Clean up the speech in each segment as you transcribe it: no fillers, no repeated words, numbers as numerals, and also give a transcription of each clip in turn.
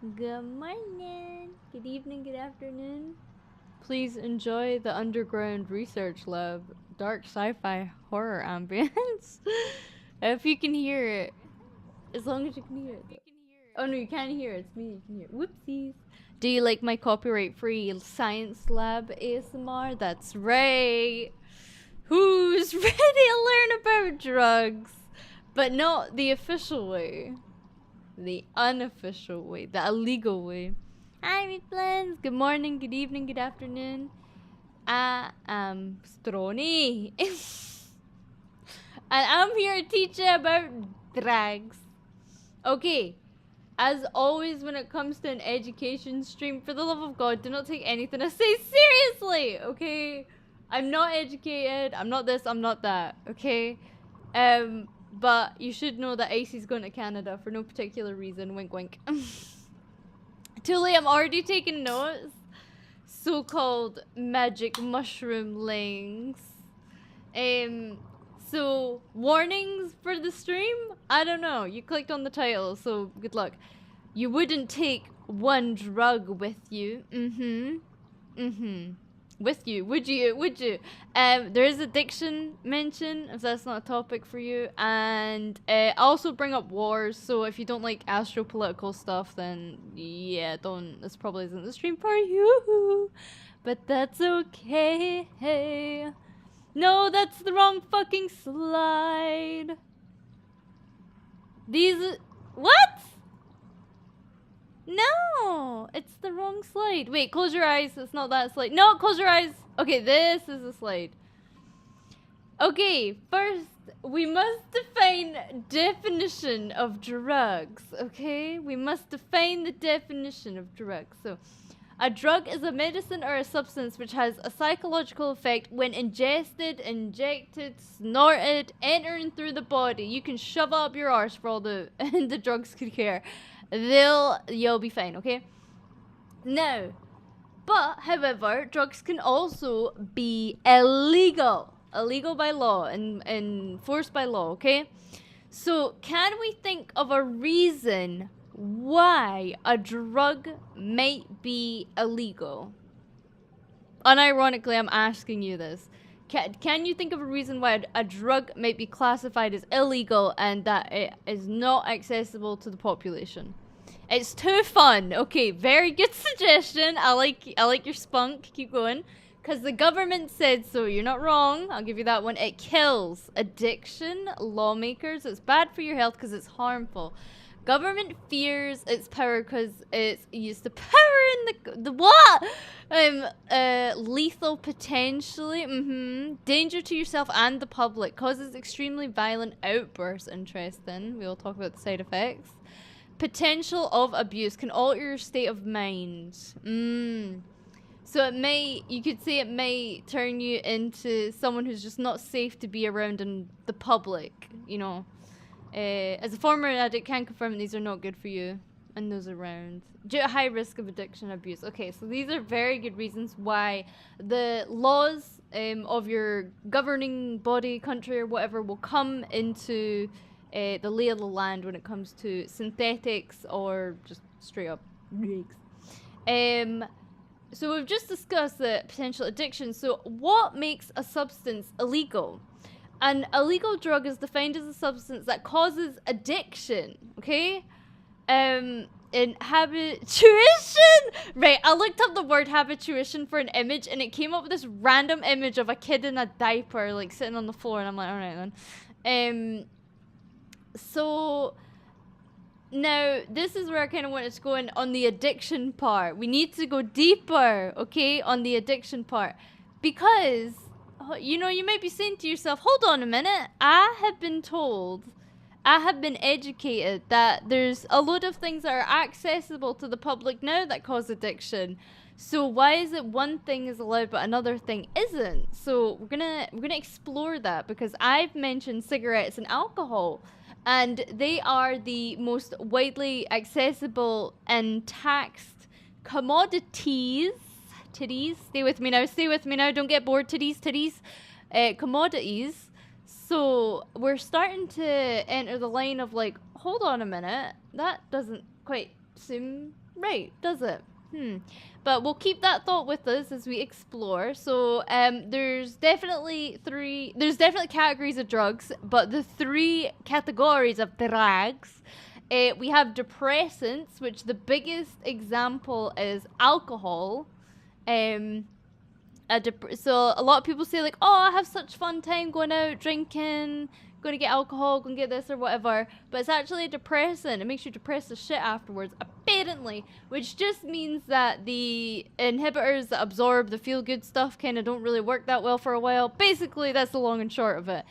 Good morning. Good evening, good afternoon. Please enjoy the underground research lab. Dark sci-fi horror ambience. If you can hear it. As long as you can hear it though. Oh no, you can't hear it. It's me, you can hear it. Whoopsies. Do you like my copyright-free science lab ASMR? That's right. Who's ready to learn about drugs? But not the official way. The unofficial way. The illegal way. Hi, my friends. Good morning, good evening, good afternoon. I am Stronny. And I'm here to teach you about drugs. Okay. As always, when it comes to an education stream, for the love of God, do not take anything I say seriously, okay? I'm not educated, I'm not this, I'm not that, okay? But you should know that Icy's going to Canada for no particular reason, wink wink. Too late, I'm already taking notes. So-called magic mushroom links. So, warnings for the stream? I don't know. You clicked on the title, so good luck. You wouldn't take one drug with you. With you, would you? Would you? There is addiction mention, if that's not a topic for you. And I also bring up wars, so if you don't like astropolitical stuff, then yeah, don't. This probably isn't the stream for you. But that's okay. No, that's the wrong fucking slide. These... What? No, it's the wrong slide. Wait, close your eyes. It's not that slide. No, close your eyes. Okay, this is the slide. Okay, first, we must define definition of drugs, okay? We must define the definition of drugs. So, a drug is a medicine or a substance which has a psychological effect when ingested, injected, snorted, entering through the body. You can shove up your arse for all the the drugs could care. You'll be fine, okay? Now, but however, drugs can also be illegal by law and enforced by law, okay? So, can we think of a reason why a drug might be illegal? Unironically, I'm asking you this. Can you think of a reason why a drug might be classified as illegal and that it is not accessible to the population? It's too fun. Okay, very good suggestion. I like your spunk. Keep going. Because the government said so. You're not wrong. I'll give you that one. It kills addiction, lawmakers. It's bad for your health because it's harmful. Government fears its power because it's used to power in the what? Lethal potentially. Danger to yourself and the public. Causes extremely violent outbursts. Interesting. We will talk about the side effects. Potential of abuse can alter your state of mind. So you could say it may turn you into someone who's just not safe to be around in the public, you know. As a former addict, can confirm these are not good for you and those around. Due to high risk of addiction and abuse. Okay, so these are very good reasons why the laws of your governing body, country, or whatever will come into the lay of the land when it comes to synthetics or just straight up drugs. So we've just discussed the potential addiction. So what makes a substance illegal? An illegal drug is defined as a substance that causes addiction, okay? In habituation? Right, I looked up the word habituation for an image and it came up with this random image of a kid in a diaper, like, sitting on the floor, and I'm like, alright then. So... Now, this is where I kind of wanted to go in on the addiction part. We need to go deeper, okay, on the addiction part. Because, you know, you might be saying to yourself, hold on a minute. I have been told, I have been educated that there's a load of things that are accessible to the public now that cause addiction. So why is it one thing is allowed but another thing isn't? So we're gonna explore that because I've mentioned cigarettes and alcohol. And they are the most widely accessible and taxed commodities. Titties. Stay with me now. Don't get bored. Titties. Commodities. So we're starting to enter the line of like, hold on a minute. That doesn't quite seem right, does it? But we'll keep that thought with us as we explore. So there's definitely categories of drugs, but the 3 categories of drugs, we have depressants, which the biggest example is alcohol. So a lot of people say like, oh, I have such fun time going out drinking, going to get alcohol, going to get this or whatever, but it's actually a depressant. It makes you depressed as shit afterwards, apparently, which just means that the inhibitors that absorb the feel good stuff kind of don't really work that well for a while. Basically, that's the long and short of it.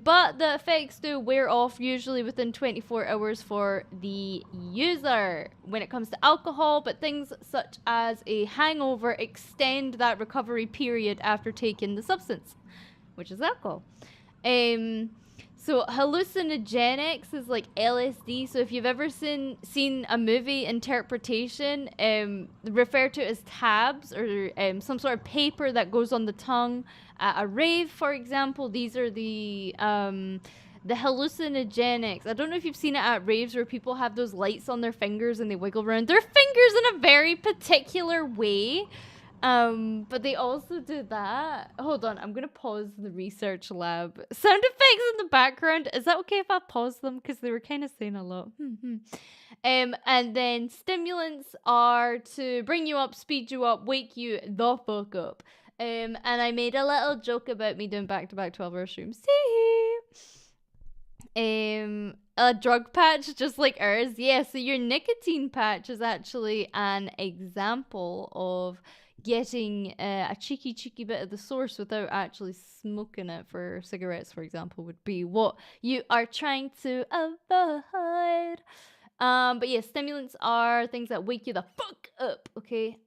But the effects do wear off usually within 24 hours for the user when it comes to alcohol, but things such as a hangover extend that recovery period after taking the substance, which is alcohol. So hallucinogenics is like LSD. So if you've ever seen a movie interpretation, referred to as tabs or some sort of paper that goes on the tongue at a rave, for example, these are the hallucinogenics. I don't know if you've seen it at raves where people have those lights on their fingers and they wiggle around their fingers in a very particular way. But they also do that. Hold on, I'm gonna pause the research lab. Sound effects in the background. Is that okay if I pause them? Because they were kind of saying a lot. And then stimulants are to bring you up, speed you up, wake you the fuck up. And I made a little joke about me doing back-to-back 12-hour streams. A drug patch just like ours. Yeah, so your nicotine patch is actually an example of getting a cheeky bit of the source without actually smoking it. For cigarettes, for example, would be what you are trying to avoid. But yeah, stimulants are things that wake you the fuck up, okay?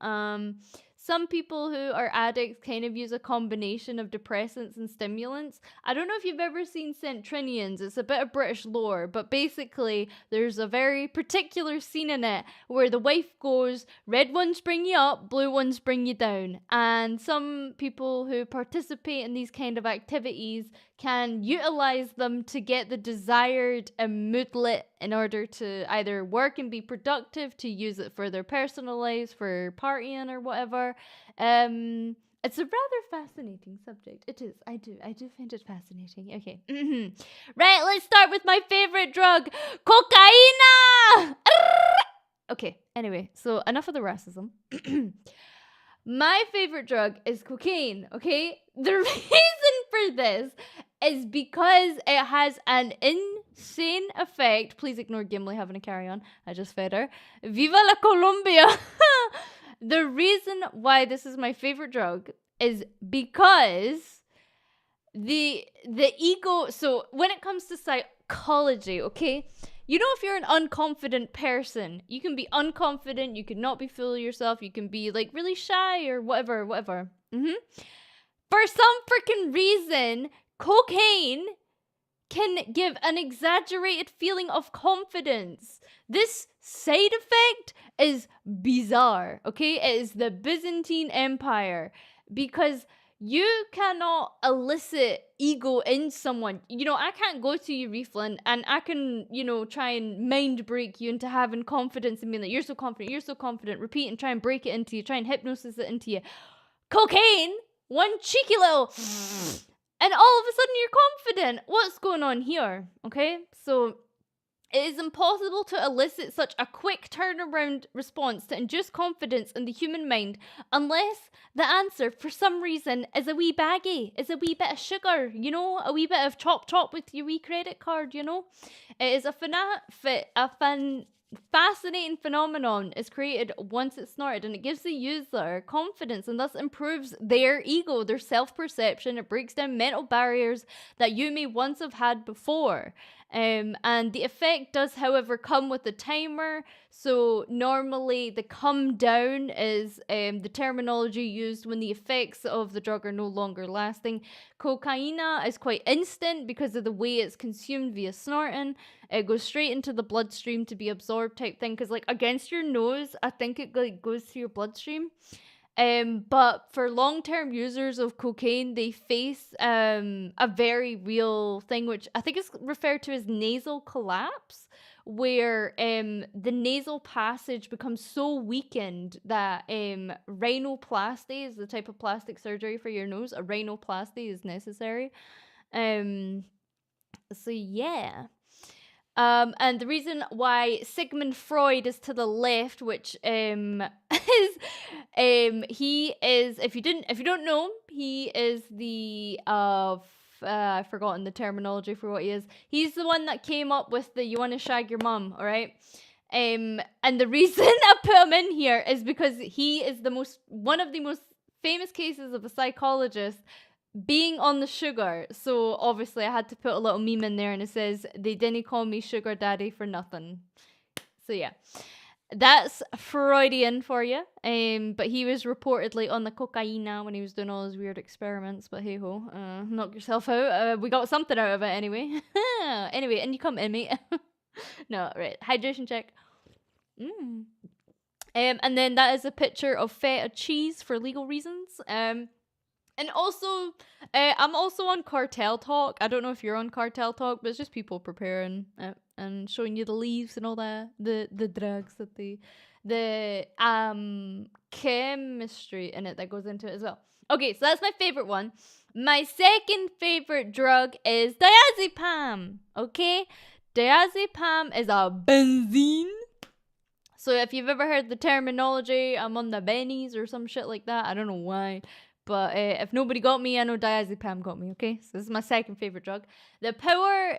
Some people who are addicts kind of use a combination of depressants and stimulants. I don't know if you've ever seen Centrinians. It's a bit of British lore, but basically there's a very particular scene in it where the wife goes, red ones bring you up, blue ones bring you down. And some people who participate in these kind of activities can utilize them to get the desired moodlet in order to either work and be productive, to use it for their personal lives, for partying or whatever. It's a rather fascinating subject. It is. I do find it fascinating. Okay. Right, let's start with my favorite drug, cocaine. Okay, anyway, so enough of the racism. My favorite drug is cocaine, okay? The reason for this is because it has an insane effect. Please ignore Gimli having a carry-on. I just fed her. Viva la Colombia! The reason why this is my favorite drug is because the ego... So when it comes to psychology, okay? You know, if you're an unconfident person, you can be unconfident, you can not be full of yourself, you can be like really shy or whatever. For some freaking reason, cocaine can give an exaggerated feeling of confidence. This side effect is bizarre, okay? It is the Byzantine Empire, because you cannot elicit ego in someone. You know, I can't go to you, Reeflin, and I can, you know, try and mind break you into having confidence and being like, you're so confident, repeat and try and break it into you, try and hypnosis it into you. Cocaine, one cheeky little, and all of a sudden you're confident. What's going on here? Okay, so it is impossible to elicit such a quick turnaround response to induce confidence in the human mind unless the answer, for some reason, is a wee baggie, is a wee bit of sugar, you know, a wee bit of chop with your wee credit card, you know. It is a fascinating phenomenon is created once it's snorted, and it gives the user confidence and thus improves their ego, their self-perception. It breaks down mental barriers that you may once have had before. And the effect does, however, come with a timer. So normally the come down is the terminology used when the effects of the drug are no longer lasting. Cocaine is quite instant because of the way it's consumed via snorting. It goes straight into the bloodstream to be absorbed type thing. Because like against your nose, I think it like goes through your bloodstream. But for long-term users of cocaine, they face a very real thing, which I think is referred to as nasal collapse, where the nasal passage becomes so weakened that rhinoplasty is the type of plastic surgery for your nose. A rhinoplasty is necessary. So yeah. And the reason why Sigmund Freud is to the left, which is he is, if you don't know, he is the I've forgotten the terminology for what he is. He's the one that came up with the "you want to shag your mum," all right? And the reason I put him in here is because he is one of the most famous cases of a psychologist being on the sugar. So obviously I had to put a little meme in there, and it says, "They didn't call me sugar daddy for nothing." So yeah, that's Freudian for you. But he was reportedly on the cocaine when he was doing all his weird experiments. But hey ho, knock yourself out. We got something out of it anyway. Anyway, and you come in, mate. No, right. Hydration check. And then that is a picture of feta cheese for legal reasons. And also, I'm also on Cartel Talk. I don't know if you're on Cartel Talk, but it's just people preparing and showing you the leaves and all that, the drugs that the chemistry in it that goes into it as well. Okay, so that's my favorite one. My second favorite drug is diazepam. Okay, diazepam is a benzene. So if you've ever heard the terminology, I'm on the bennies or some shit like that. I don't know why. But if nobody got me, I know diazepam got me, okay? So this is my second favorite drug. The power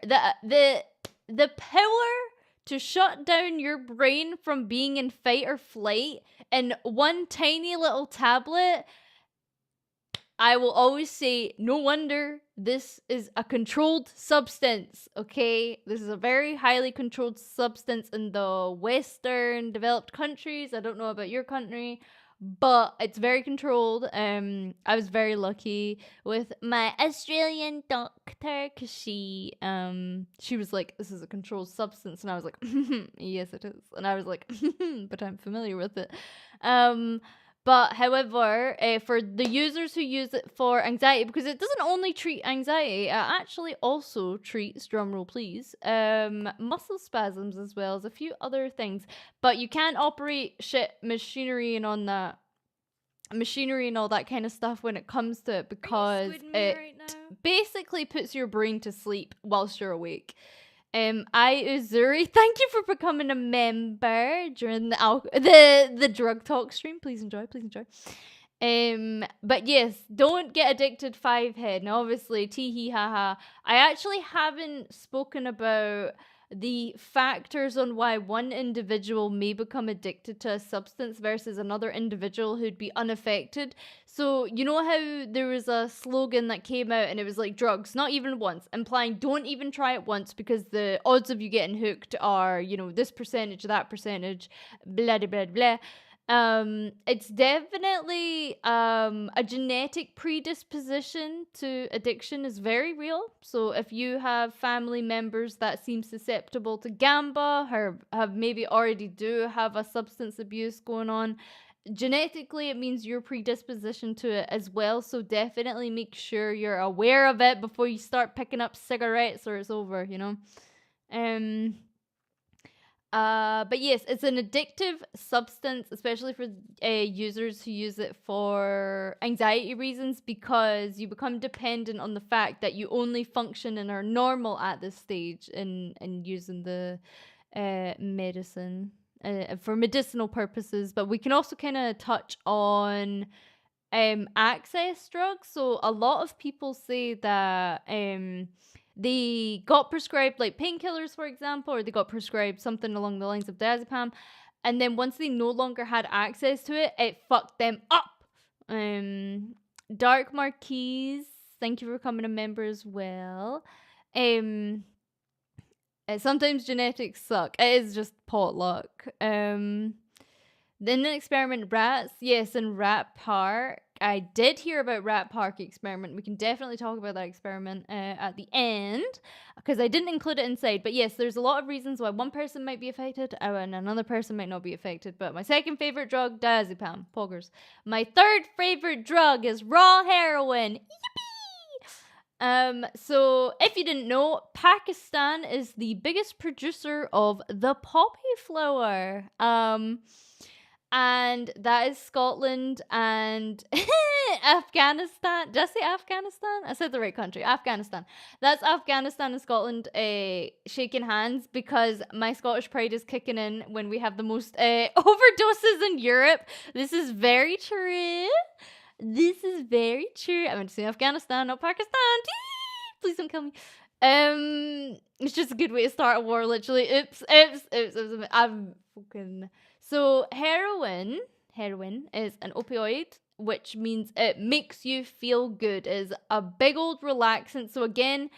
to shut down your brain from being in fight or flight in one tiny little tablet, I will always say, no wonder this is a controlled substance, okay? This is a very highly controlled substance in the Western developed countries. I don't know about your country, but it's very controlled. I was very lucky with my Australian doctor, because she was like, "This is a controlled substance," and I was like, "Yes, it is," and I was like, "But I'm familiar with it." But however, for the users who use it for anxiety, because it doesn't only treat anxiety, it actually also treats, drumroll please, muscle spasms as well as a few other things. But you can't operate machinery and all that kind of stuff when it comes to it, because it basically puts your brain to sleep whilst you're awake. Uzuri, thank you for becoming a member during the drug talk stream. Please enjoy. But yes, don't get addicted, 5head. Now, obviously, tee haha. I actually haven't spoken about the factors on why one individual may become addicted to a substance versus another individual who'd be unaffected. So, you know how there was a slogan that came out and it was like, drugs, not even once, implying don't even try it once because the odds of you getting hooked are, this percentage, that percentage, blah, blah, blah, blah. It's definitely a genetic predisposition to addiction is very real. So if you have family members that seem susceptible to gamba or have maybe already do have a substance abuse going on, genetically it means your predisposition to it as well. So definitely make sure you're aware of it before you start picking up cigarettes or it's over, But yes, it's an addictive substance, especially for users who use it for anxiety reasons, because you become dependent on the fact that you only function and are normal at this stage in using the medicine for medicinal purposes. But we can also kind of touch on access drugs. So a lot of people say that they got prescribed like painkillers, for example, or they got prescribed something along the lines of diazepam, and then once they no longer had access to it, it fucked them up. Dark Marquise, thank you for becoming a member as well. Sometimes genetics suck. It is just potluck. Then an experiment rats, yes, in Rat Park. I did hear about Rat Park experiment. We can definitely talk about that experiment at the end, because I didn't include it inside. But yes, there's a lot of reasons why one person might be affected and another person might not be affected. But my second favorite drug, diazepam, poggers. My third favorite drug is raw heroin. Yippee! So if you didn't know, Pakistan is the biggest producer of the poppy flower. And that is Scotland and Afghanistan. Did I say Afghanistan? I said the right country. Afghanistan. That's Afghanistan and Scotland shaking hands because my Scottish pride is kicking in when we have the most overdoses in Europe. This is very true. This is very true. I meant to say Afghanistan, not Pakistan. Please don't kill me. It's just a good way to start a war, literally. Oops. I'm fucking... So heroin is an opioid, which means it makes you feel good. It is a big old relaxant. So again,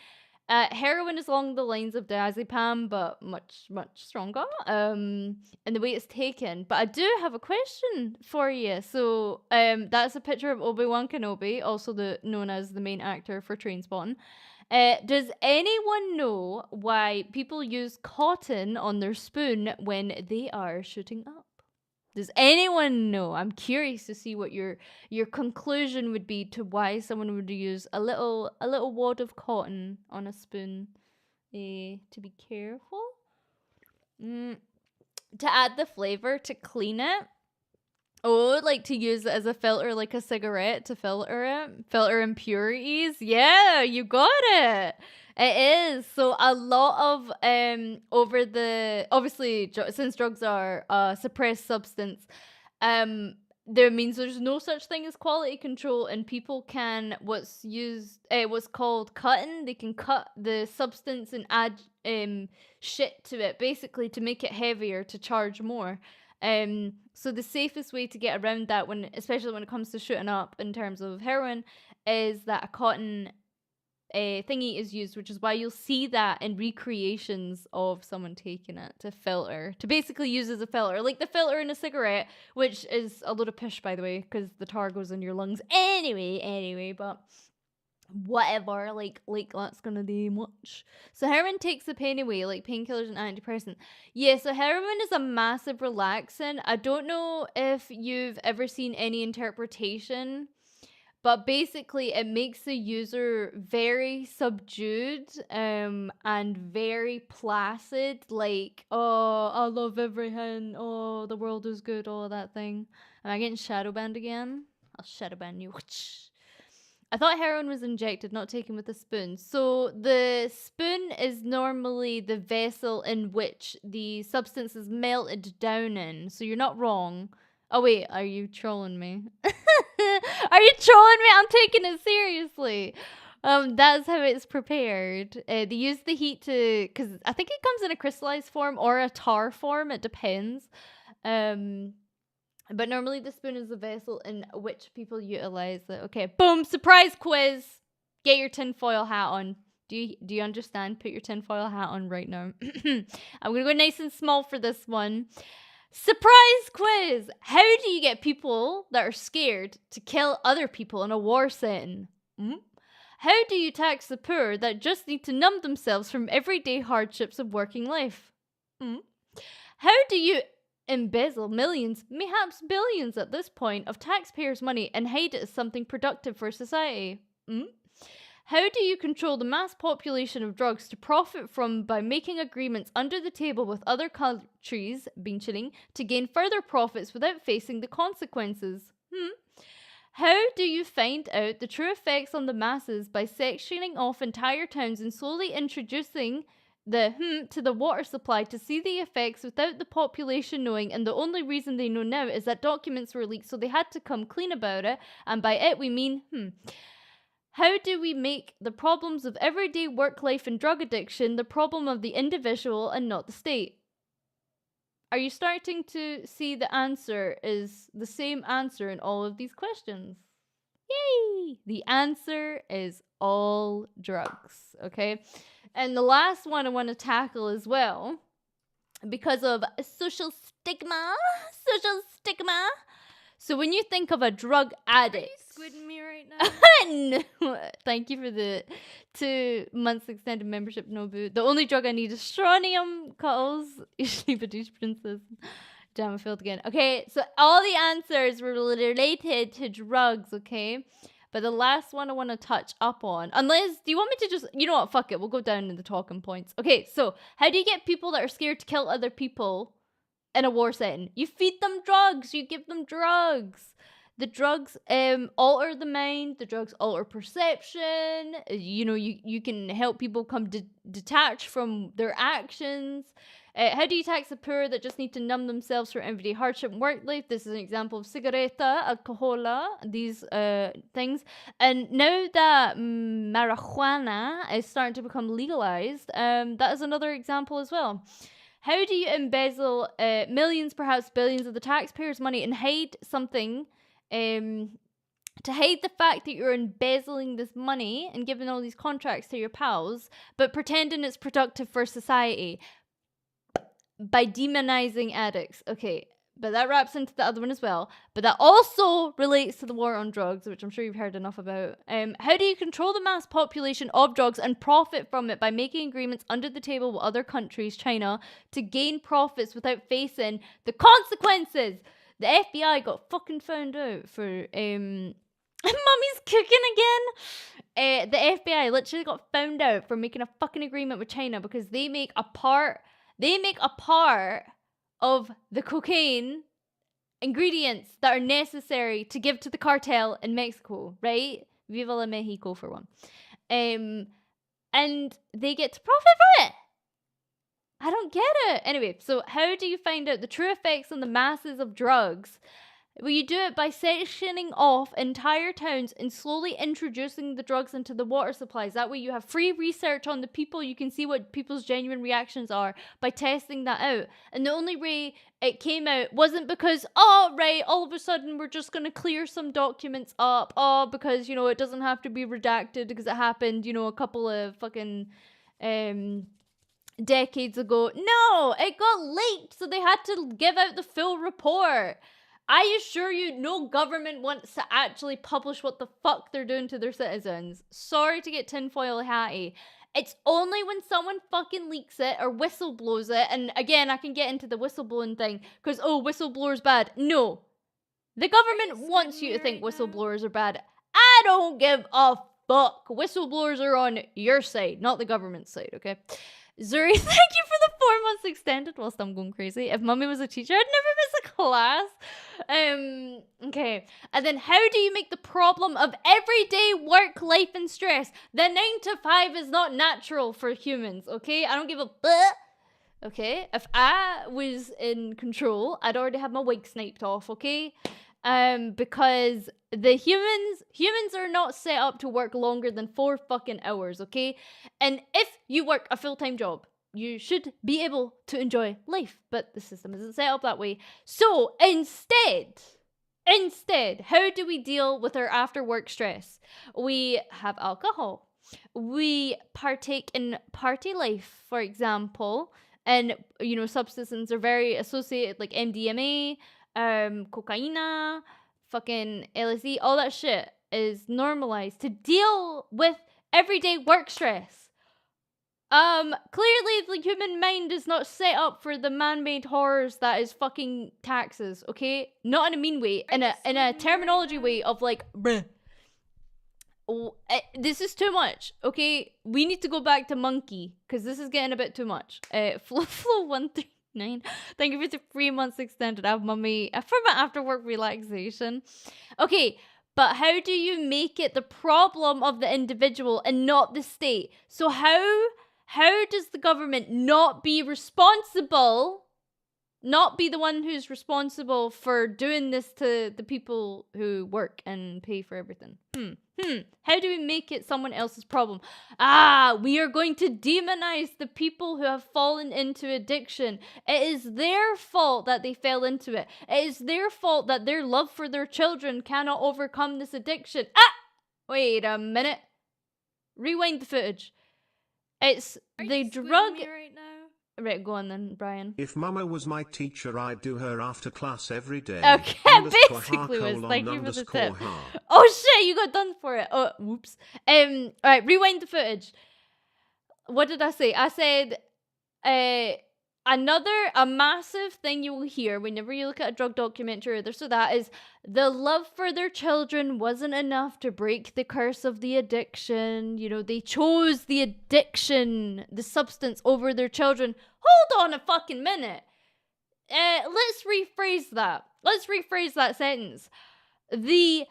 heroin is along the lines of diazepam, but much, much stronger in the way it's taken. But I do have a question for you. So that's a picture of Obi-Wan Kenobi, also known as the main actor for Trainspotting. Does anyone know why people use cotton on their spoon when they are shooting up? Does anyone know? I'm curious to see what your conclusion would be to why someone would use a little wad of cotton on a spoon. To be careful. To add the flavor, to clean it. Oh, like to use it as a filter, like a cigarette, to filter impurities. Yeah, you got it. It is. So a lot of obviously since drugs are a suppressed substance, there means there's no such thing as quality control, and people can what's called cutting. They can cut the substance and add shit to it, basically to make it heavier, to charge more. So the safest way to get around that, especially when it comes to shooting up in terms of heroin, is that a cotton thingy is used, which is why you'll see that in recreations of someone taking it to basically use as a filter, like the filter in a cigarette, which is a load of pish, by the way, because the tar goes in your lungs anyway, but whatever, like that's gonna do much. So heroin takes the pain away, like painkillers and antidepressant. Yeah, so heroin is a massive relaxant. I don't know if you've ever seen any interpretation, but basically it makes the user very subdued and very placid, like, oh, I love everything, oh, the world is good, all that thing. Am I getting shadow banned again? I'll shadow ban you. I thought heroin was injected, not taken with a spoon. So the spoon is normally the vessel in which the substance is melted down in. So you're not wrong. Oh wait, are you trolling me? Are you trolling me? I'm taking it seriously. That's how it's prepared. They use the heat because I think it comes in a crystallized form or a tar form. It depends. But normally the spoon is the vessel in which people utilize it. Okay, boom, surprise quiz. Get your tinfoil hat on. Do you understand? Put your tinfoil hat on right now. I'm going to go nice and small for this one. Surprise quiz. How do you get people that are scared to kill other people in a war setting? How do you tax the poor that just need to numb themselves from everyday hardships of working life? How do you embezzle millions, perhaps billions at this point, of taxpayers' money and hide it as something productive for society? How do you control the mass population of drugs to profit from by making agreements under the table with other countries, being chilling, to gain further profits without facing the consequences? How do you find out the true effects on the masses by sectioning off entire towns and slowly introducing to the water supply to see the effects without the population knowing, and the only reason they know now is that documents were leaked, so they had to come clean about it, and by it we mean How do we make the problems of everyday work life and drug addiction the problem of the individual and not the state? Are you starting to see the answer is the same answer in all of these questions? Yay! The answer is all drugs, okay? And the last one I want to tackle as well, because of social stigma. So when you think of a drug addict... Are you squidding me right now? No. Thank you for the 2 months extended membership, Nobu. The only drug I need is Stronny, Cuttles. Usually Badoosh Princess. Damn, I failed again. Okay, so all the answers were related to drugs, okay? But the last one I want to touch up on, unless, do you want me to just, you know what, fuck it, we'll go down in the talking points. Okay, so how do you get people that are scared to kill other people in a war setting? You feed them drugs, you give them drugs. The drugs alter the mind, the drugs alter perception. You know, you can help people come detached from their actions. How do you tax the poor that just need to numb themselves from everyday hardship and work life? This is an example of cigaretta, alcohola, these things. And now that marijuana is starting to become legalized, that is another example as well. How do you embezzle millions, perhaps billions of the taxpayers' money and hide something to hide the fact that you're embezzling this money and giving all these contracts to your pals, but pretending it's productive for society by demonizing addicts? Okay, but that wraps into the other one as well. But that also relates to the war on drugs, which I'm sure you've heard enough about. How do you control the mass population of drugs and profit from it by making agreements under the table with other countries, China, to gain profits without facing the consequences? The FBI got fucking found out for Mummy's cooking again. The FBI literally got found out for making a fucking agreement with China because they make a part of the cocaine ingredients that are necessary to give to the cartel in Mexico, right? Viva la Mexico for one. And they get to profit from it. I don't get it. Anyway, so how do you find out the true effects on the masses of drugs? Well, you do it by sectioning off entire towns and slowly introducing the drugs into the water supplies. That way you have free research on the people. You can see what people's genuine reactions are by testing that out. And the only way it came out wasn't because, oh, right, all of a sudden we're just going to clear some documents up. Oh, because, you know, it doesn't have to be redacted because it happened, you know, a couple of fucking decades ago. No, it got leaked, so they had to give out the full report. I assure you, no government wants to actually publish what the fuck they're doing to their citizens. Sorry to get tinfoil hatty. It's only when someone fucking leaks it or whistleblows it, and again, I can get into the whistleblowing thing, because, oh, whistleblower's bad. No. The government wants you to think whistleblowers are bad. I don't give a fuck. Whistleblowers are on your side, not the government's side, okay? Zuri, thank you for the 4 months extended whilst I'm going crazy. If Mummy was a teacher, I'd never miss a class. Okay. And then how do you make the problem of everyday work, life, and stress? The 9 to 5 is not natural for humans, okay? I don't give a fuck. Okay? If I was in control, I'd already have my wig sniped off, okay? Because the humans are not set up to work longer than 4 fucking hours, okay? And if you work a full-time job, you should be able to enjoy life, but the system isn't set up that way. So instead, how do we deal with our after-work stress? We have alcohol. We partake in party life, for example, and, you know, substances are very associated, like MDMA, cocaine, fucking LSD, all that shit is normalized to deal with everyday work stress. Clearly the human mind is not set up for the man-made horrors that is fucking taxes, okay? Not in a mean way, in a terminology way of like, bruh. This is too much, okay? We need to go back to monkey, because this is getting a bit too much. Flow139, thank you for the 3 months extended. I have Mummy for my after work relaxation. Okay, but how do you make it the problem of the individual and not the state? So how does the government not be responsible, not be the one who's responsible for doing this to the people who work and pay for everything? How do we make it someone else's problem? We are going to demonize the people who have fallen into addiction. It is their fault that they fell into it. It is their fault that their love for their children cannot overcome this addiction. Wait a minute. Rewind the footage. It's the drug... Me right now? Right, go on then, Brian. If Mama was my teacher, I'd do her after class every day. Okay, basically was. Thank you for the tip. Oh shit, you got done for it. Oh, whoops. Alright, rewind the footage. What did I say? I said, a massive thing you will hear whenever you look at a drug documentary or this or that is the love for their children wasn't enough to break the curse of the addiction. You know, they chose the addiction, the substance over their children. Hold on a fucking minute. Let's rephrase that. Let's rephrase that sentence. The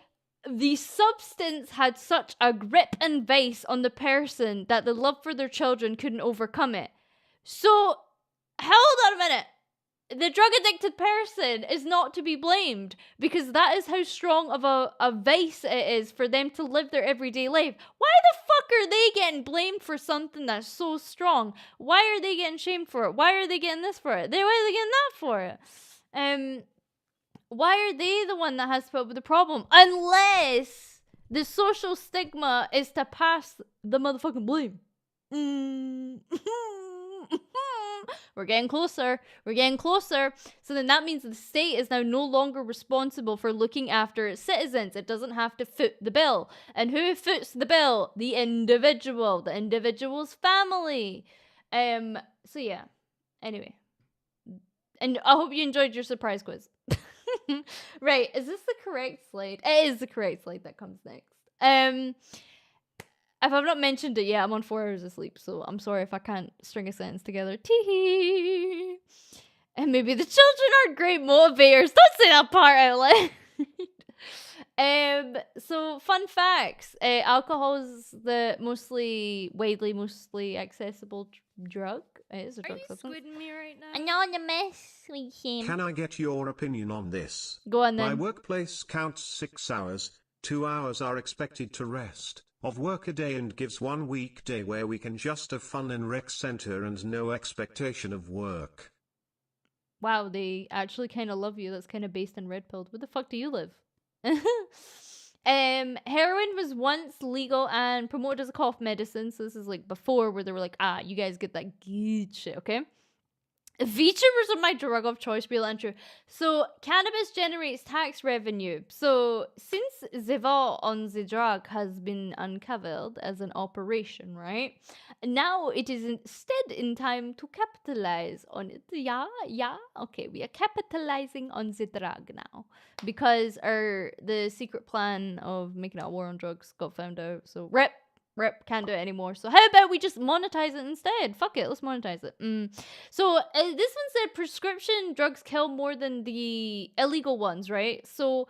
substance had such a grip and vice on the person that the love for their children couldn't overcome it. So, hold on a minute. The drug addicted person is not to be blamed because that is how strong of a vice it is for them to live their everyday life. Why the fuck are they getting blamed for something that's so strong? Why are they getting shamed for it? Why are they getting this for it? Why are they getting that for it? Why are they the one that has to put up with the problem? Unless the social stigma is to pass the motherfucking blame. We're getting closer. We're getting closer. So then that means the state is now no longer responsible for looking after its citizens. It doesn't have to foot the bill. And who foots the bill? The individual. The individual's family. So yeah. Anyway. And I hope you enjoyed your surprise quiz. Right, is this the correct slide? It is the correct slide that comes next. If I've not mentioned it yet, I'm on 4 hours of sleep, so I'm sorry if I can't string a sentence together. Tee-hee. And maybe the children aren't great motivators. Don't say that part out loud. So fun facts. Alcohol is the mostly accessible drug. It is a drug substance. Are you squidding me right now? Anonymous. Can I get your opinion on this? Go on then. My workplace counts 6 hours, 2 hours are expected to rest of work a day and gives 1 weekday where we can just have fun in rec center and no expectation of work. Wow, they actually kind of love you. That's kind of based in red pilled. Where the fuck do you live? Heroin was once legal and promoted as a cough medicine. So this is like before where they were like, you guys get that good shit, okay? VTubers are my drug of choice, real and true. So, cannabis generates tax revenue. So, since the vault on the drug has been uncovered as an operation, right? Now it is instead in time to capitalize on it. Yeah. Okay, we are capitalizing on the drug now because the secret plan of making a war on drugs got found out. So, rip, can't do it anymore. So how about we just monetize it instead? Fuck it, let's monetize it. So this one said prescription drugs kill more than the illegal ones, right? So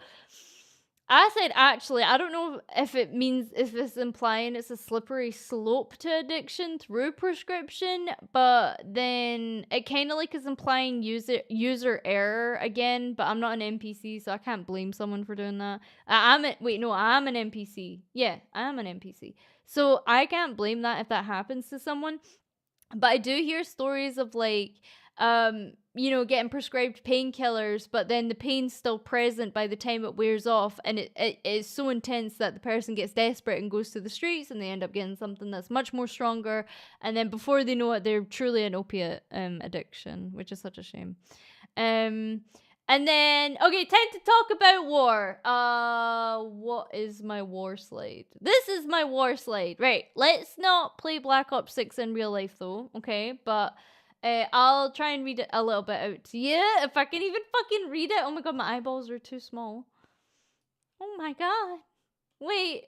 I said actually, I don't know if it's implying it's a slippery slope to addiction through prescription, but then it kind of like is implying user error again, but I'm not an NPC, so I can't blame someone for doing that. I'm an NPC. Yeah, I am an NPC. So I can't blame that if that happens to someone. But I do hear stories of like, getting prescribed painkillers, but then the pain's still present by the time it wears off. And it is so intense that the person gets desperate and goes to the streets and they end up getting something that's much more stronger. And then before they know it, they're truly an opiate addiction, which is such a shame. And then, okay, time to talk about war. What is my war slide? This is my war slide. Right, let's not play Black Ops 6 in real life though, okay? But I'll try and read it a little bit out to you. If I can even fucking read it. Oh my god, my eyeballs are too small. Oh my god. Wait,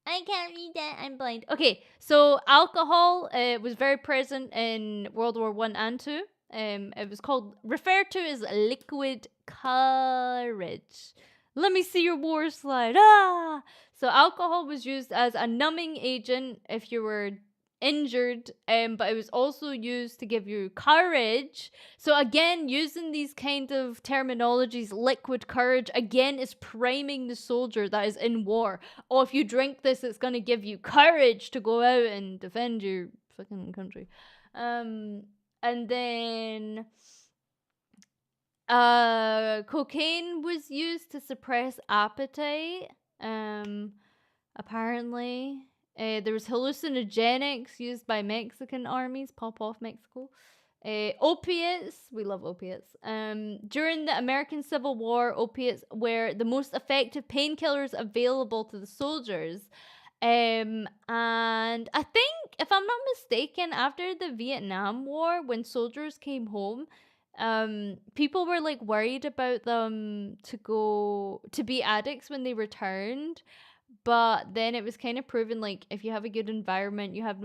I can't read that. I'm blind. Okay, so alcohol was very present in World War I and II. It was referred to as liquid courage. Let me see your war slide. So alcohol was used as a numbing agent if you were injured, but it was also used to give you courage. So again, using these kind of terminologies, liquid courage, again, is priming the soldier that is in war. Oh, if you drink this, it's going to give you courage to go out and defend your fucking country. And then cocaine was used to suppress appetite. Apparently. There was hallucinogenics used by Mexican armies. Pop off Mexico. Opiates. We love opiates. During the American Civil War, opiates were the most effective painkillers available to the soldiers. And I think if I'm not mistaken, after the Vietnam War, when soldiers came home, people were like worried about them to be addicts when they returned. But then it was kind of proven like if you have a good environment, you have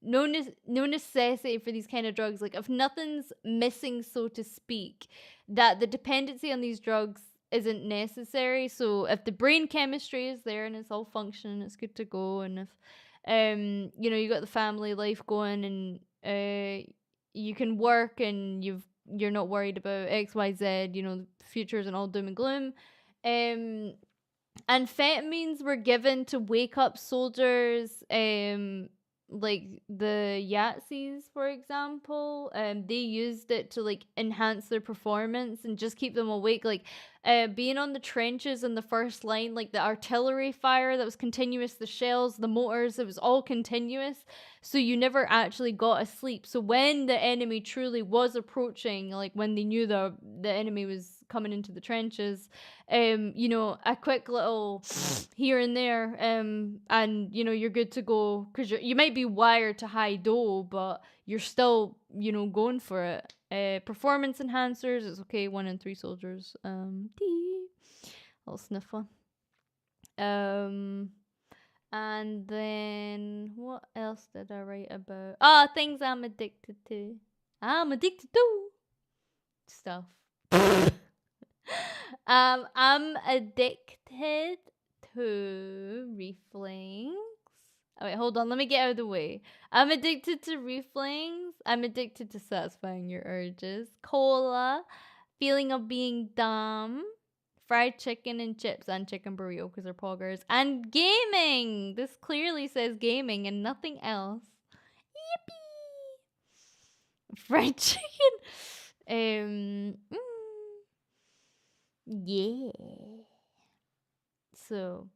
no necessity for these kind of drugs. Like if nothing's missing, so to speak, that the dependency on these drugs isn't necessary. So if the brain chemistry is there and it's all functioning, it's good to go. And if you got the family life going and you can work and you're not worried about XYZ, the future isn't all doom and gloom. Amphetamines were given to wake up soldiers, like the Yahtzees, for example. They used it to like enhance their performance and just keep them awake. Like being on the trenches in the first line, like the artillery fire that was continuous, the shells, the mortars, it was all continuous. So you never actually got asleep. So when the enemy truly was approaching, like when they knew the enemy was coming into the trenches, a quick little here and there, and you're good to go, because you might be wired to high dole, but you're still going for it. Performance enhancers, it's okay, 1 in 3 soldiers. Little sniffle. And then what else did I write about? Things I'm addicted to. I'm addicted to stuff. I'm addicted to reflings. Oh wait, hold on, let me get out of the way. I'm addicted to reflings. I'm addicted to satisfying your urges. Cola, feeling of being dumb, fried chicken and chips, and chicken burrito because they're poggers, and gaming. This clearly says gaming and nothing else. Yippee! Fried chicken. Yeah. So,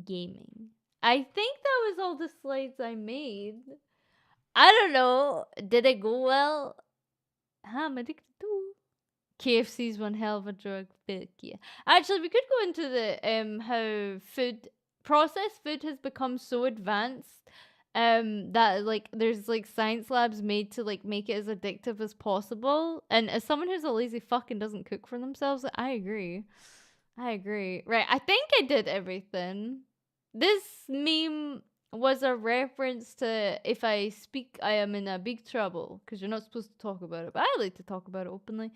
gaming. I think that was all the slides I made. I don't know. Did it go well? I'm addicted to. KFC's one hell of a drug. Fuck yeah. Actually, we could go into the how processed food has become so advanced that like there's like science labs made to like make it as addictive as possible. And as someone who's a lazy fuck and doesn't cook for themselves, I agree. Right, I think I did everything. This meme was a reference to if I speak, I am in a big trouble, because you're not supposed to talk about it, but I like to talk about it openly.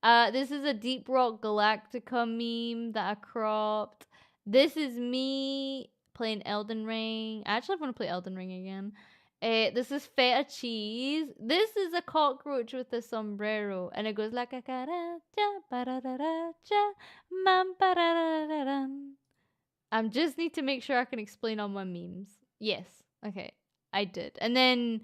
This is a Deep Rock Galactica meme that I cropped. This is me playing Elden Ring. I actually want to play Elden Ring again. This is feta cheese. This is a cockroach with a sombrero, and it goes like a caracha, bararacha, mam barararan. I just need to make sure I can explain all my memes. Yes, okay, I did. And then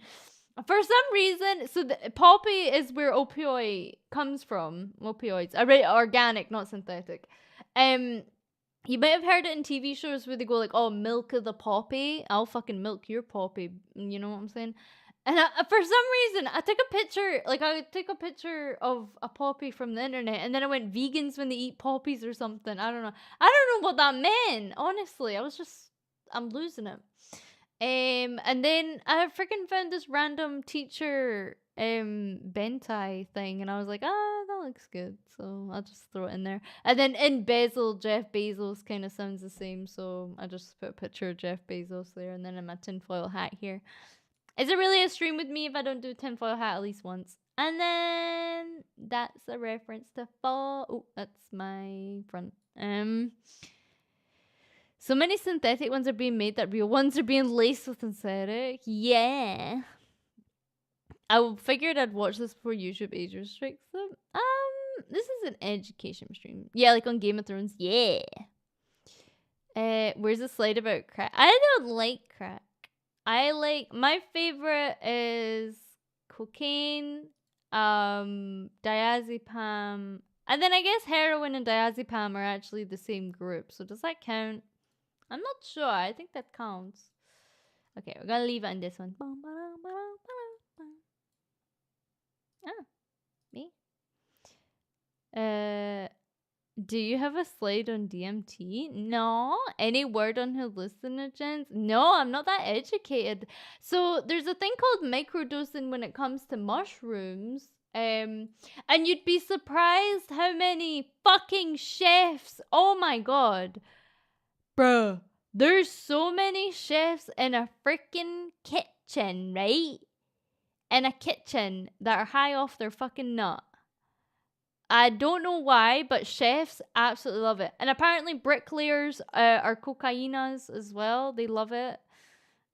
for some reason, so the poppy is where opioid comes from. Opioids, I read organic, not synthetic. You might have heard it in TV shows where they go like, "Oh, milk of the poppy. I'll fucking milk your poppy." You know what I'm saying? And for some reason, I took a picture of a poppy from the internet, and then I went vegans when they eat poppies or something. I don't know what that meant. Honestly, I'm losing it. And then I freaking found this random teacher Bentai thing, and I was like, that looks good, so I'll just throw it in there. And then in Bezel, Jeff Bezos kind of sounds the same, so I just put a picture of Jeff Bezos there, and then in my tinfoil hat here. Is it really a stream with me if I don't do a tinfoil hat at least once? And then that's a reference to fall. Oh, that's my front. So many synthetic ones are being made that real ones are being laced with synthetic. Yeah. I figured I'd watch this before YouTube age restricts them. This is an education stream. Yeah, like on Game of Thrones. Yeah. Where's the slide about crack? I don't like crack. My favorite is cocaine, diazepam, and then I guess heroin and diazepam are actually the same group. So does that count? I'm not sure. I think that counts. Okay, we're gonna leave it on this one. Me. Do you have a slide on DMT? No. Any word on hallucinogens? No, I'm not that educated. So there's a thing called microdosing when it comes to mushrooms. And you'd be surprised how many fucking chefs. Oh my god. Bruh. There's so many chefs in a freaking kitchen, right? In a kitchen that are high off their fucking nut. I don't know why, but chefs absolutely love it. And apparently bricklayers are cocainas as well. They love it.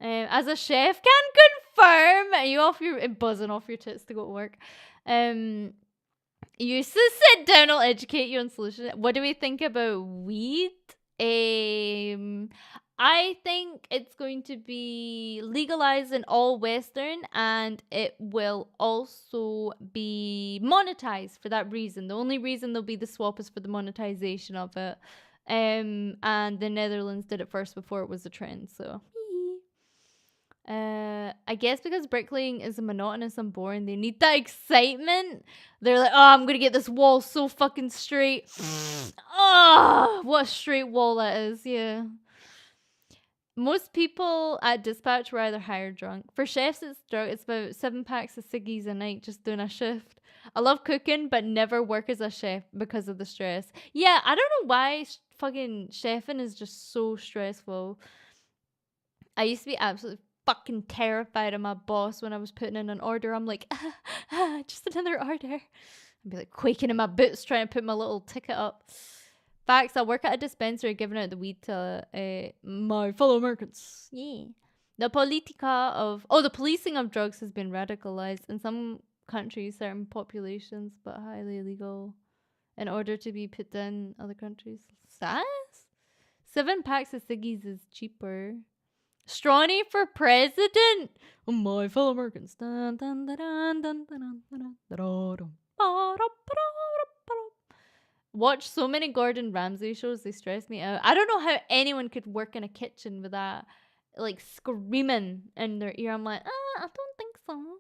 As a chef can confirm, you off your buzzing off your tits to go to work. You used to sit down, I'll educate you on solutions. What do we think about weed? I think it's going to be legalized in all Western, and it will also be monetized for that reason. The only reason there'll be the swap is for the monetization of it. And the Netherlands did it first before it was a trend, so. I guess because bricklaying is monotonous and boring, they need that excitement. They're like, oh, I'm gonna get this wall so fucking straight. Oh, what a straight wall that is, yeah. Most people at dispatch were either high or drunk. For chefs, it's drunk. It's about 7 packs of ciggies a night just doing a shift. I love cooking, but never work as a chef because of the stress. Yeah, I don't know why fucking chefing is just so stressful. I used to be absolutely fucking terrified of my boss when I was putting in an order. I'm like, just another order. I'd be like quaking in my boots trying to put my little ticket up. Facts, I work at a dispensary giving out the weed to my fellow Americans. Yeah. The policing of drugs has been radicalized in some countries, certain populations, but highly illegal in order to be put in other countries. Sass? 7 packs of ciggies is cheaper. Stronny for president? Oh, my fellow Americans. Dun, dun, dun, dun, dun, dun, dun, dun, dun. Watch so many Gordon Ramsay shows, they stress me out. I don't know how anyone could work in a kitchen with that, like, screaming in their ear. I'm like, I don't think so.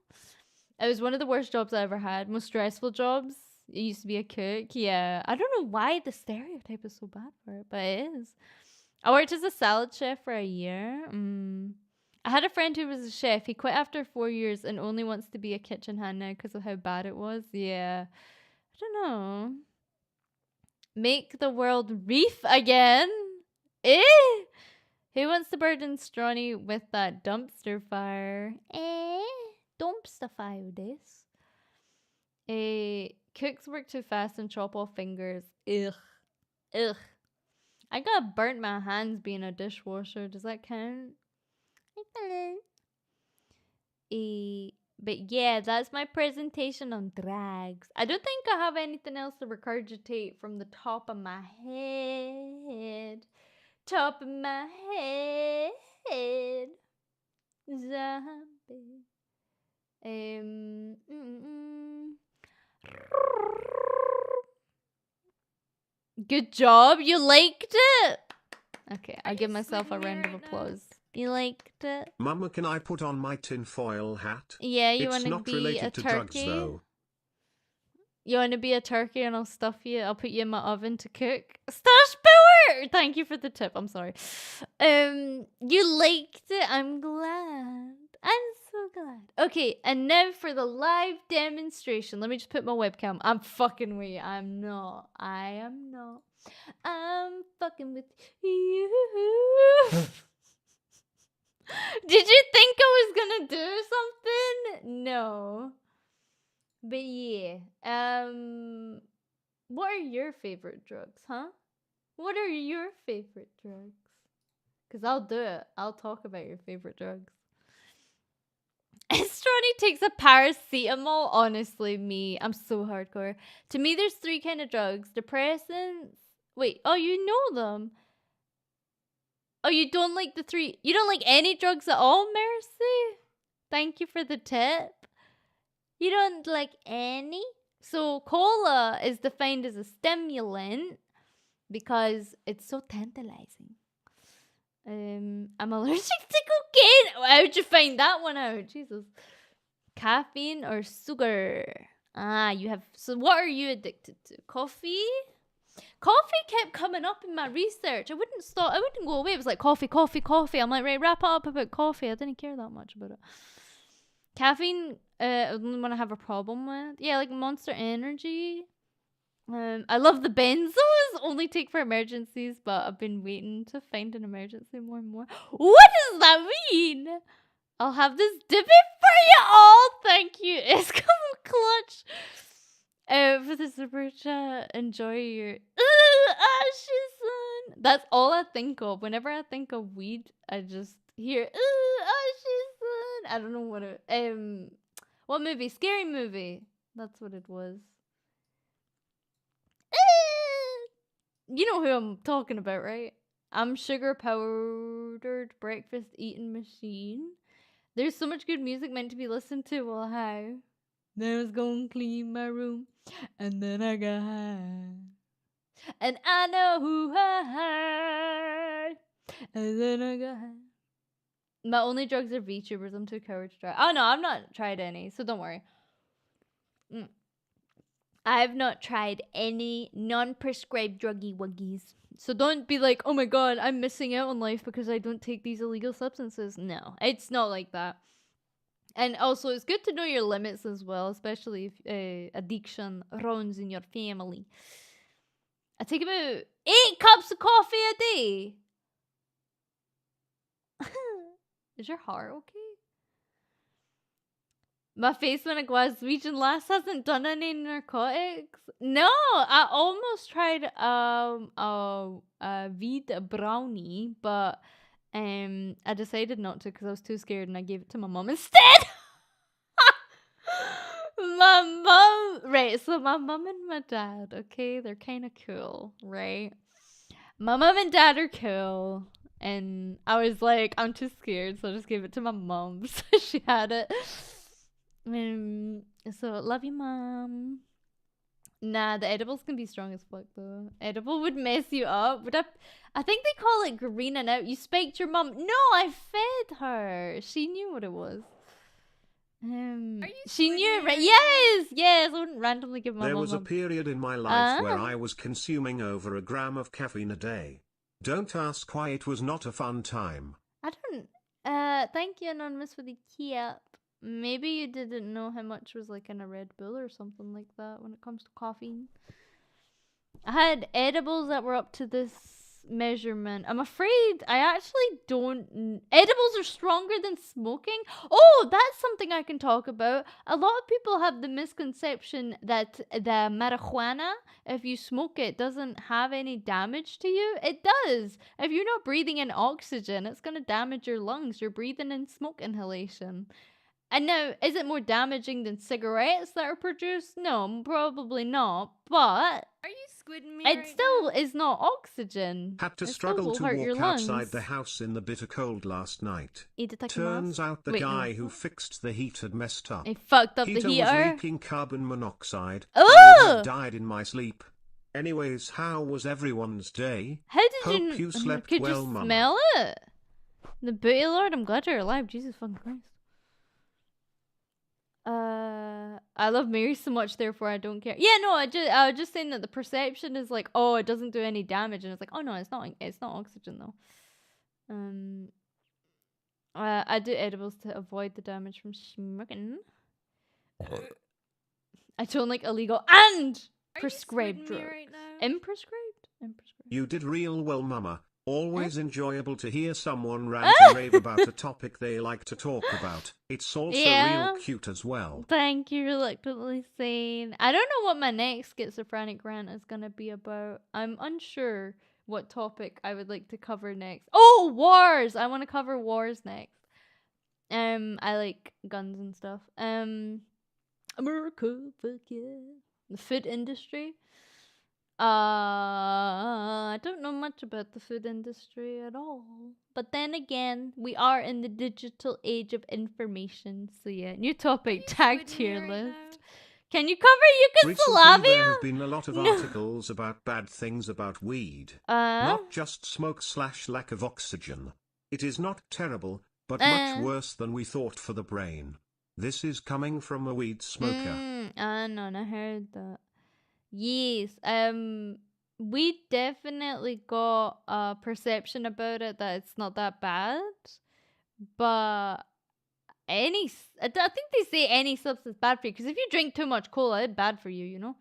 It was one of the worst jobs I ever had. Most stressful jobs. It used to be a cook. Yeah. I don't know why the stereotype is so bad for it, but it is. I worked as a salad chef for a year. I had a friend who was a chef. He quit after 4 years and only wants to be a kitchen hand now because of how bad it was. Yeah. I don't know. Make the world reef again? Eh? Who wants to burden Stronny with that dumpster fire? Dumpster fire this. Cooks work too fast and chop off fingers. Ugh. I got burnt my hands being a dishwasher. Does that count? But yeah, that's my presentation on drags. I don't think I have anything else to regurgitate from the top of my head. Top of my head. Zombie. Good job. You liked it? Okay, I'll give myself a round of applause. You liked it? Mama, can I put on my tinfoil hat? Yeah, you want to be a to turkey? drugs, though. You want to be a turkey and I'll stuff you? I'll put you in my oven to cook. Stash power! Thank you for the tip. I'm sorry. You liked it. I'm glad. I'm so glad. Okay, and now for the live demonstration. Let me just put my webcam. I'm fucking with you. I am not. I'm fucking with you. Did you think I was gonna do something? No. But yeah. What are your favorite drugs, huh? What are your favorite drugs? Because I'll do it. I'll talk about your favorite drugs. Stronny takes a paracetamol. Honestly, me. I'm so hardcore. To me, there's 3 kind of drugs. Depressants. Wait. Oh, you know them. Oh, you don't like the 3. You don't like any drugs at all, Mercy? Thank you for the tip. You don't like any? So cola is defined as a stimulant because it's so tantalizing. I'm allergic to cocaine. How'd you find that one out? Jesus. Caffeine or sugar? You have. So what are you addicted to? Coffee? Coffee kept coming up in my research. I wouldn't stop. I wouldn't go away. It was like coffee, coffee, coffee. I'm like, right, wrap it up about coffee. I didn't care that much about it. Caffeine, I don't want to have a problem with. Yeah, like Monster Energy. I love the benzos. Only take for emergencies, but I've been waiting to find an emergency more and more. What does that mean? I'll have this dippy for you all. Thank you. It's come clutch. For the super chat, enjoy your ashes, son. That's all I think of. Whenever I think of weed, I just hear ashes, son. I don't know what it. What movie? Scary Movie. That's what it was. You know who I'm talking about, right? I'm sugar powdered breakfast eating machine. There's so much good music meant to be listened to while high. Then I was gonna clean my room, and then I got high. And I know who I and then I got high. My only drugs are VTubers. I'm too coward to try. Oh no, I've not tried any, so don't worry. I've not tried any non-prescribed druggy wuggies. So don't be like, oh my god, I'm missing out on life because I don't take these illegal substances. No, it's not like that. And also, it's good to know your limits as well, especially if addiction runs in your family. I take about 8 cups of coffee a day. Is your heart okay? My face when a Glaswegian lass hasn't done any narcotics. No, I almost tried a weed brownie, but I decided not to because I was too scared and I gave it to my mom instead. My mom, right? So my mom and my dad, okay, they're kind of cool, right? My mom and dad are cool. And I was like, I'm too scared, so I just gave it to my mom. So she had it. So love you, mom. Nah, the edibles can be strong as fuck though. Edible would mess you up. I think they call it greening out. You spiked your mom. No, I fed her. She knew what it was. She knew it, right? Yes. I wouldn't randomly give my mom. There was a period in my life where I was consuming over a gram of caffeine a day. Don't ask why, it was not a fun time. I don't. Thank you, Anonymous, for the key up. Maybe you didn't know how much was like in a Red Bull or something like that when it comes to caffeine. I had edibles that were up to this measurement. I'm afraid I actually don't. Edibles are stronger than smoking. Oh, that's something I can talk about. A lot of people have the misconception that the marijuana, if you smoke it, doesn't have any damage to you. It does. If you're not breathing in oxygen, it's going to damage your lungs. You're breathing in smoke inhalation. And now, is it more damaging than cigarettes that are produced? No, probably not. But Are you squidding me? it still is not oxygen. Had to It still struggle will to hurt your walk outside lungs. the house in the bitter cold last night. Itadakimasu. Turns out the Wait, guy no. who fixed the heat had messed up. He fucked up the Was heater. leaking carbon monoxide. Ugh! I would have died in my sleep. Anyways, how was everyone's day? How did Hope you slept could well, you mama. smell it? The booty lord, I'm glad you're alive. Jesus fucking Christ. I love Mary so much, therefore I don't care. Yeah, no, I was just saying that the perception is like, oh, it doesn't do any damage, and it's like, oh no, it's not oxygen though. I do edibles to avoid the damage from smoking. I don't like illegal and prescribed drugs. Right now? Imprescribed. You did real well, mama. Always enjoyable to hear someone rant and rave about a topic they like to talk about. It's also real cute as well. Thank you, reluctantly sane. I don't know what my next schizophrenic rant is gonna be about. I'm unsure what topic I would like to cover next. Oh, wars! I want to cover wars next. I like guns and stuff. America, fuck yeah. The food industry. I don't know much about the food industry at all. But then again, we are in the digital age of information. So yeah, new topic, tag tier list. Can you cover Recently, Yugoslavia? there have been a lot of articles about bad things about weed. Not just smoke/lack of oxygen. It is not terrible, but much worse than we thought for the brain. This is coming from a weed smoker. I heard that. Yes. we definitely got a perception about it that it's not that bad, but I think they say any substance bad for you, because if you drink too much cola, it's bad for you, you know?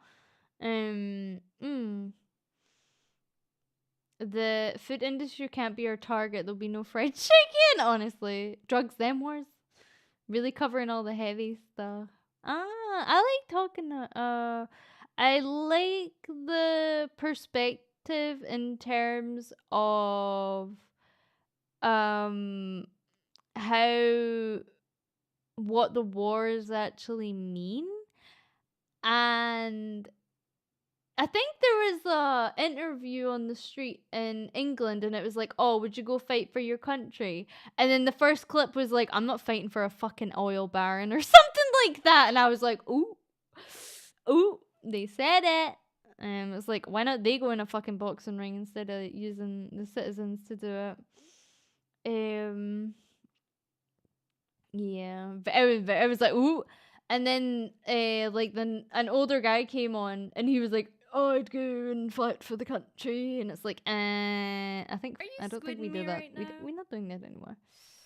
The food industry can't be our target. There'll be no fried chicken, honestly. Drugs, them wars. Really covering all the heavy stuff. I like talking I like the perspective in terms of how what the wars actually mean. And I think there was a interview on the street in England, and it was like, "Oh, would you go fight for your country?" And then the first clip was like, "I'm not fighting for a fucking oil baron," or something like that. And I was like, "Ooh, ooh, they said it." And it's like, why not they go in a fucking boxing ring instead of using the citizens to do it? Yeah, but I was like, ooh. And then, like, then an older guy came on, and he was like, "Oh, I'd go and fight for the country," and it's like, I don't think we do that. We're not doing that anymore.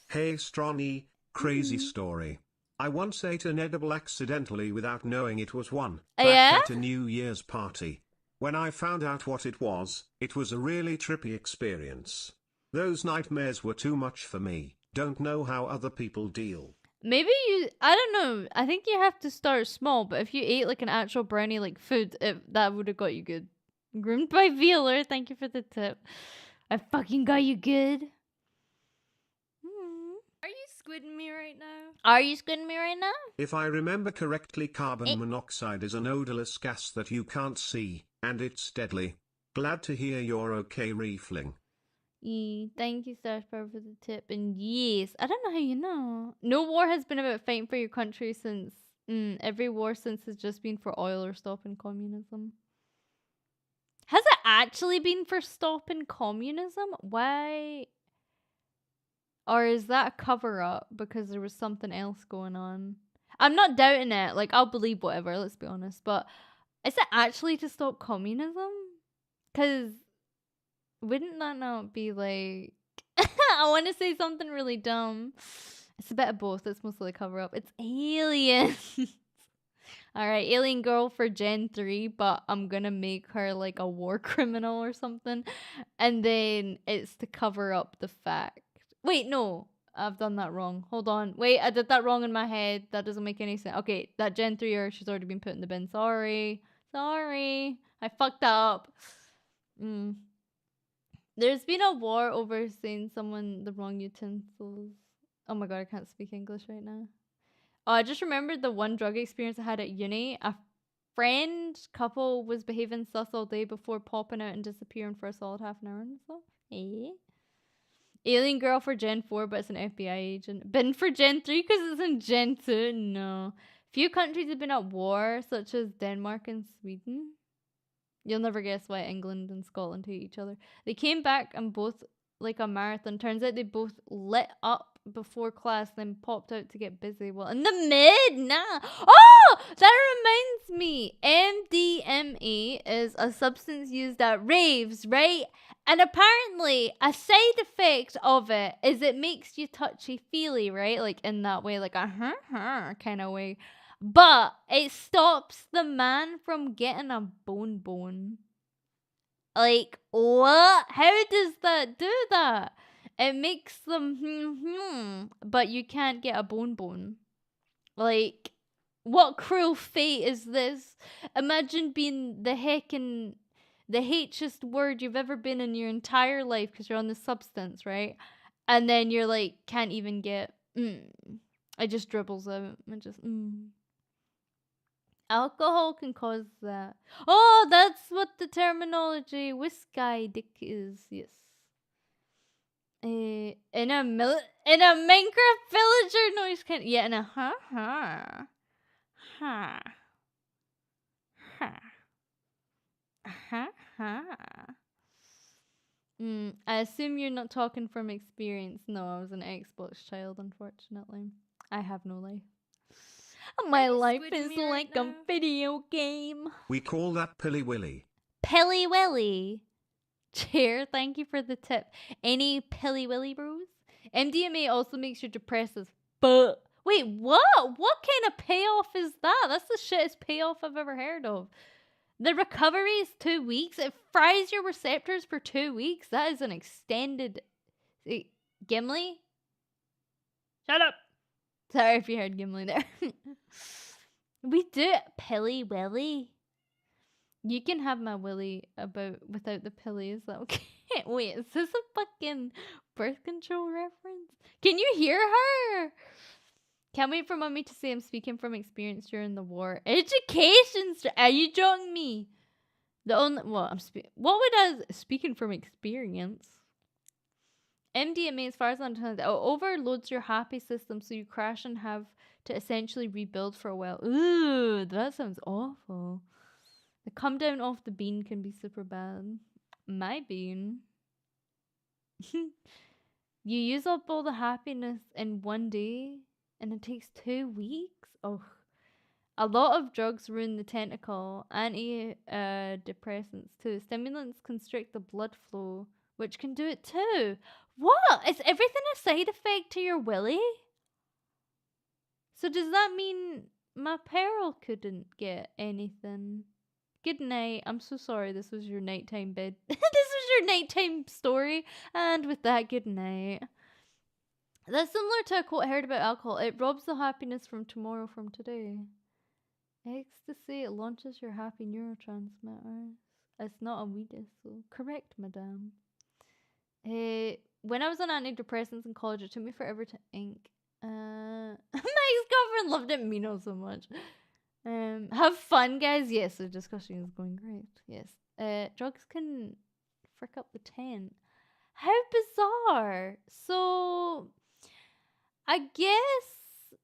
Hey, Stronny, crazy story. I once ate an edible accidentally without knowing it was one. Back at a New Year's party. When I found out what it was a really trippy experience. Those nightmares were too much for me. Don't know how other people deal. Maybe I don't know. I think you have to start small, but if you ate like an actual brownie like food, that would have got you good. Groomed by VAllure, thank you for the tip. I fucking got you good. Are you squidding me right now? Are you squidding me right now? If I remember correctly, carbon monoxide is an odorless gas that you can't see, and it's deadly. Glad to hear you're okay, Reefling. Thank you, Starspar, for the tip. And yes, I don't know how you know. No war has been about fighting for your country since. Every war since has just been for oil or stopping communism. Has it actually been for stopping communism? Why? Or is that a cover up because there was something else going on? I'm not doubting it. Like, I'll believe whatever, let's be honest. But is it actually to stop communism? Because wouldn't that not be like... I want to say something really dumb. It's a bit of both. It's mostly a cover up. It's aliens. Alright, alien girl for Gen 3, but I'm gonna make her like a war criminal or something. And then it's to cover up the fact. Wait, no. I've done that wrong. Hold on. Wait, I did that wrong in my head. That doesn't make any sense. Okay, that Gen 3er, she's already been put in the bin. Sorry. Sorry. I fucked up. There's been a war over saying someone the wrong utensils. Oh my god, I can't speak English right now. Oh, I just remembered the one drug experience I had at uni. A friend couple was behaving sus all day before popping out and disappearing for a solid half an hour and so. Alien girl for Gen 4, but it's an FBI agent. Bin for Gen 3 because it's in Gen 2? No. Few countries have been at war, such as Denmark and Sweden. You'll never guess why England and Scotland hate each other. They came back and both like a marathon. Turns out they both lit up before class, then popped out to get busy. Well, in the mid, nah. Oh, that reminds me. MDMA is a substance used at raves, right? And apparently, a side effect of it is it makes you touchy-feely, right? Like in that way, like a kind of way. But it stops the man from getting a bone. Like, what? How does that do that? It makes them but you can't get a bone. Like, what cruel fate is this? Imagine being the hatest word you've ever been in your entire life because you're on this substance, right? And then you're like, can't even get it just dribbles out. It just Alcohol can cause that. Oh, that's what the terminology whiskey dick is. Yes. In a Minecraft villager noise can in a I assume you're not talking from experience. No, I was an Xbox child, unfortunately. I have no life. My life is like a video game. We call that Pilly Willy. Pilly Willy. Chair, thank you for the tip. Any Pilly Willy bros? MDMA also makes you depressed as fuck. Wait, what? What kind of payoff is that? That's the shittest payoff I've ever heard of. The recovery is 2 weeks. It fries your receptors for 2 weeks. That is an extended... Gimli? Shut up. Sorry if you heard Gimli there. We do it. Pilly Willy. You can have my willy without the pilly. Is that okay? Wait, is this a fucking birth control reference? Can you hear her? Can't wait for mommy to say I'm speaking from experience during the war. Education. Are you joking me? What would I speaking from experience? MDMA, as far as I'm concerned, overloads your happy system, so you crash and have to essentially rebuild for a while. Ooh, that sounds awful. The come down off the bean can be super bad. My bean. You use up all the happiness in 1 day, and it takes 2 weeks? Oh. A lot of drugs ruin the tentacle. Antidepressants too. Stimulants constrict the blood flow, which can do it too. What? Is everything a side effect to your willy? So does that mean my peril couldn't get anything? Good night. I'm so sorry this was your nighttime bed. This was your nighttime story. And with that, good night. That's similar to a quote I heard about alcohol. It robs the happiness from tomorrow from today. Ecstasy, it launches your happy neurotransmitters. It's not a weed so correct, madame. When I was on antidepressants in college, it took me forever to ink. My ex-girlfriend loved it, Mino, so much. Have fun, guys. Yes, the discussion is going great. Yes. Drugs can frick up the tent. How bizarre. So, I guess,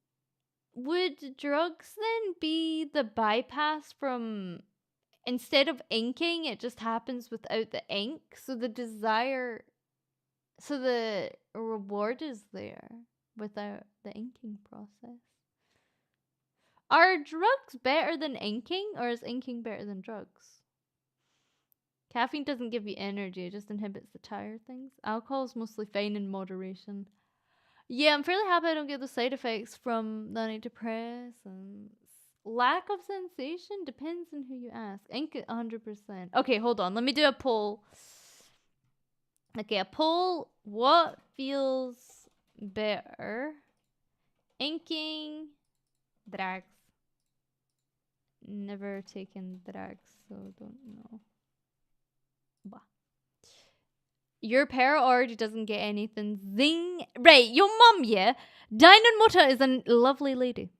would drugs then be the bypass from, instead of inking, it just happens without the ink? So the reward is there without the inking process. Are drugs better than inking, or is inking better than drugs? Caffeine doesn't give you energy, it just inhibits the tired things. Alcohol is mostly fine in moderation. Yeah, I'm fairly happy I don't get the side effects from the antidepressants. Lack of sensation depends on who you ask. Ink 100%. Okay, hold on. Let me do a poll. Okay, a poll. What feels better? Inking, drugs. Never taken drugs, so don't know. Bah. Your para already doesn't get anything. Zing. Right, your mum, yeah? Diamond Mota is a lovely lady.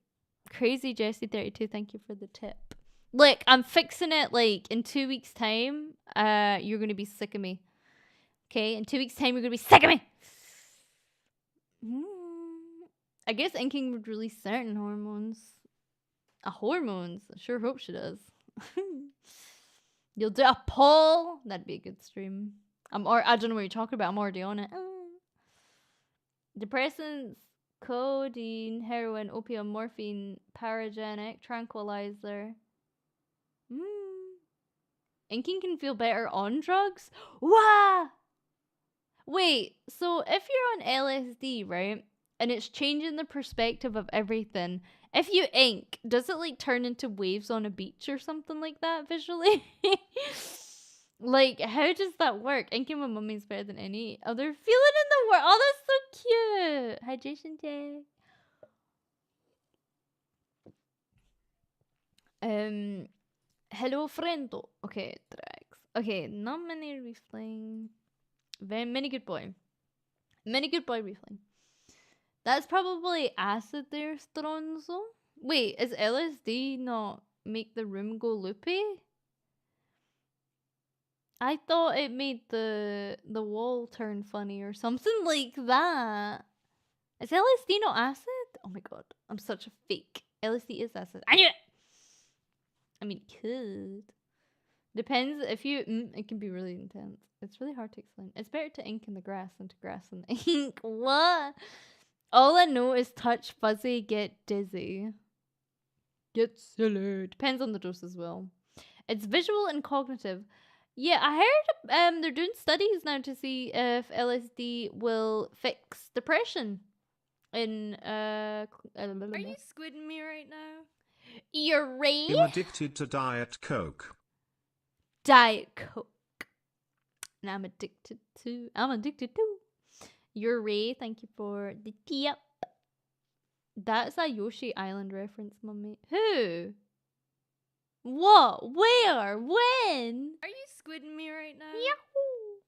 Crazy Jessie 32, thank you for the tip. Look, I'm fixing it like in 2 weeks' time. You're gonna be sick of me. Okay, in 2 weeks' time, you're gonna be sick of me. I guess inking would release certain hormones. Hormones? I sure hope she does. You'll do a poll? That'd be a good stream. I don't know what you're talking about. I'm already on it. Depressants, codeine, heroin, opium, morphine, paragenic, tranquilizer. Inking can feel better on drugs? Wow! Wait, so if you're on LSD, right, and it's changing the perspective of everything, if you ink, does it like turn into waves on a beach or something like that visually? Like, how does that work? Inking with mummy's better than any other feeling in the world. Oh, that's so cute. Hydration check. Hello, friendo. Okay, tracks. Okay, not many refilling. Very many good boy. Many good boy refilling. That's probably acid there, Stronzo. Wait, is LSD not make the room go loopy? I thought it made the wall turn funny or something like that. Is LSD not acid? Oh my god, I'm such a fake. LSD is acid. I knew it! I mean, it could. Depends if you... it can be really intense. It's really hard to explain. It's better to ink in the grass than to grass in the ink. What? All I know is touch fuzzy, get dizzy. Get silly. Depends on the dose as well. It's visual and cognitive. Yeah, I heard they're doing studies now to see if LSD will fix depression. In Are you squidding me right now? You're right. I'm addicted to Diet Coke. Diet Coke. And I'm addicted to. You're Ray. Thank you for the tip. That's a Yoshi Island reference, mummy. Who? What? Where? When? Are you squidding me right now? Yahoo!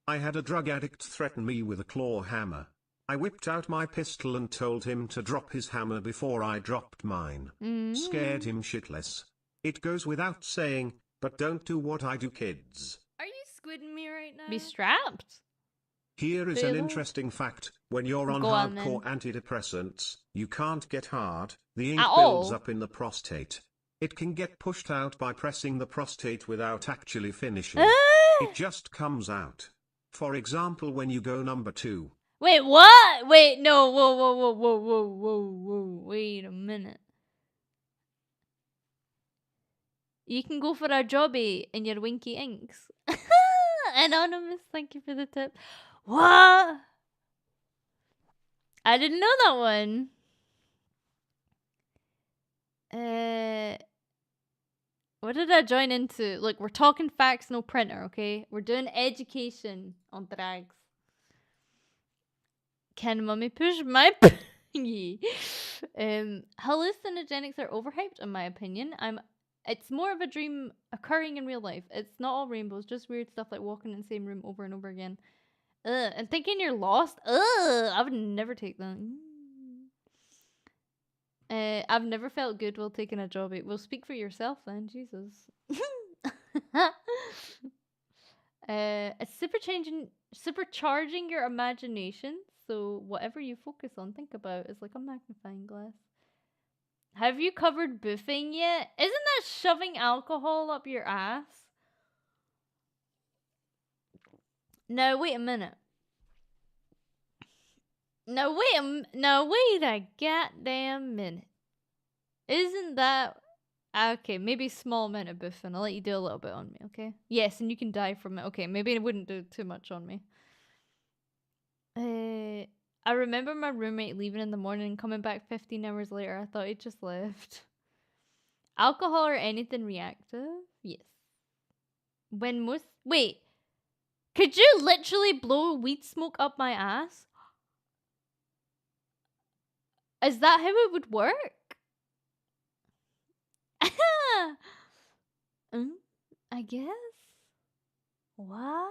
I had a drug addict threaten me with a claw hammer. I whipped out my pistol and told him to drop his hammer before I dropped mine. Scared him shitless. It goes without saying, but don't do what I do, kids. Are you squidding me right now? Be strapped. Here is an interesting fact. When you're on hardcore antidepressants, you can't get hard. The ink builds up in the prostate. It can get pushed out by pressing the prostate without actually finishing. It just comes out. For example, when you go number 2. Wait, what? Wait, no, whoa. Wait a minute. You can go for a jobby in your winky inks. Anonymous, thank you for the tip. What? I didn't know that one. What did I join into? Look, we're talking facts, no printer, okay? We're doing education on drags. Can mummy push my pingy? Hallucinogenics are overhyped, in my opinion. It's more of a dream occurring in real life. It's not all rainbows, just weird stuff like walking in the same room over and over again. And thinking you're lost. I would never take that. I've never felt good while taking a job. Well, speak for yourself then, Jesus. It's supercharging your imagination. So whatever you focus on, think about is like a magnifying glass. Have you covered boofing yet? Isn't that shoving alcohol up your ass? No, wait a minute. No, wait a goddamn minute. Isn't that... Okay, maybe small amount of boofing. I'll let you do a little bit on me, okay? Yes, and you can die from it. Okay, maybe it wouldn't do too much on me. I remember my roommate leaving in the morning and coming back 15 hours later. I thought he just left. Alcohol or anything reactive? Yes. When most... Wait. Could you literally blow weed smoke up my ass? Is that how it would work? I guess. What?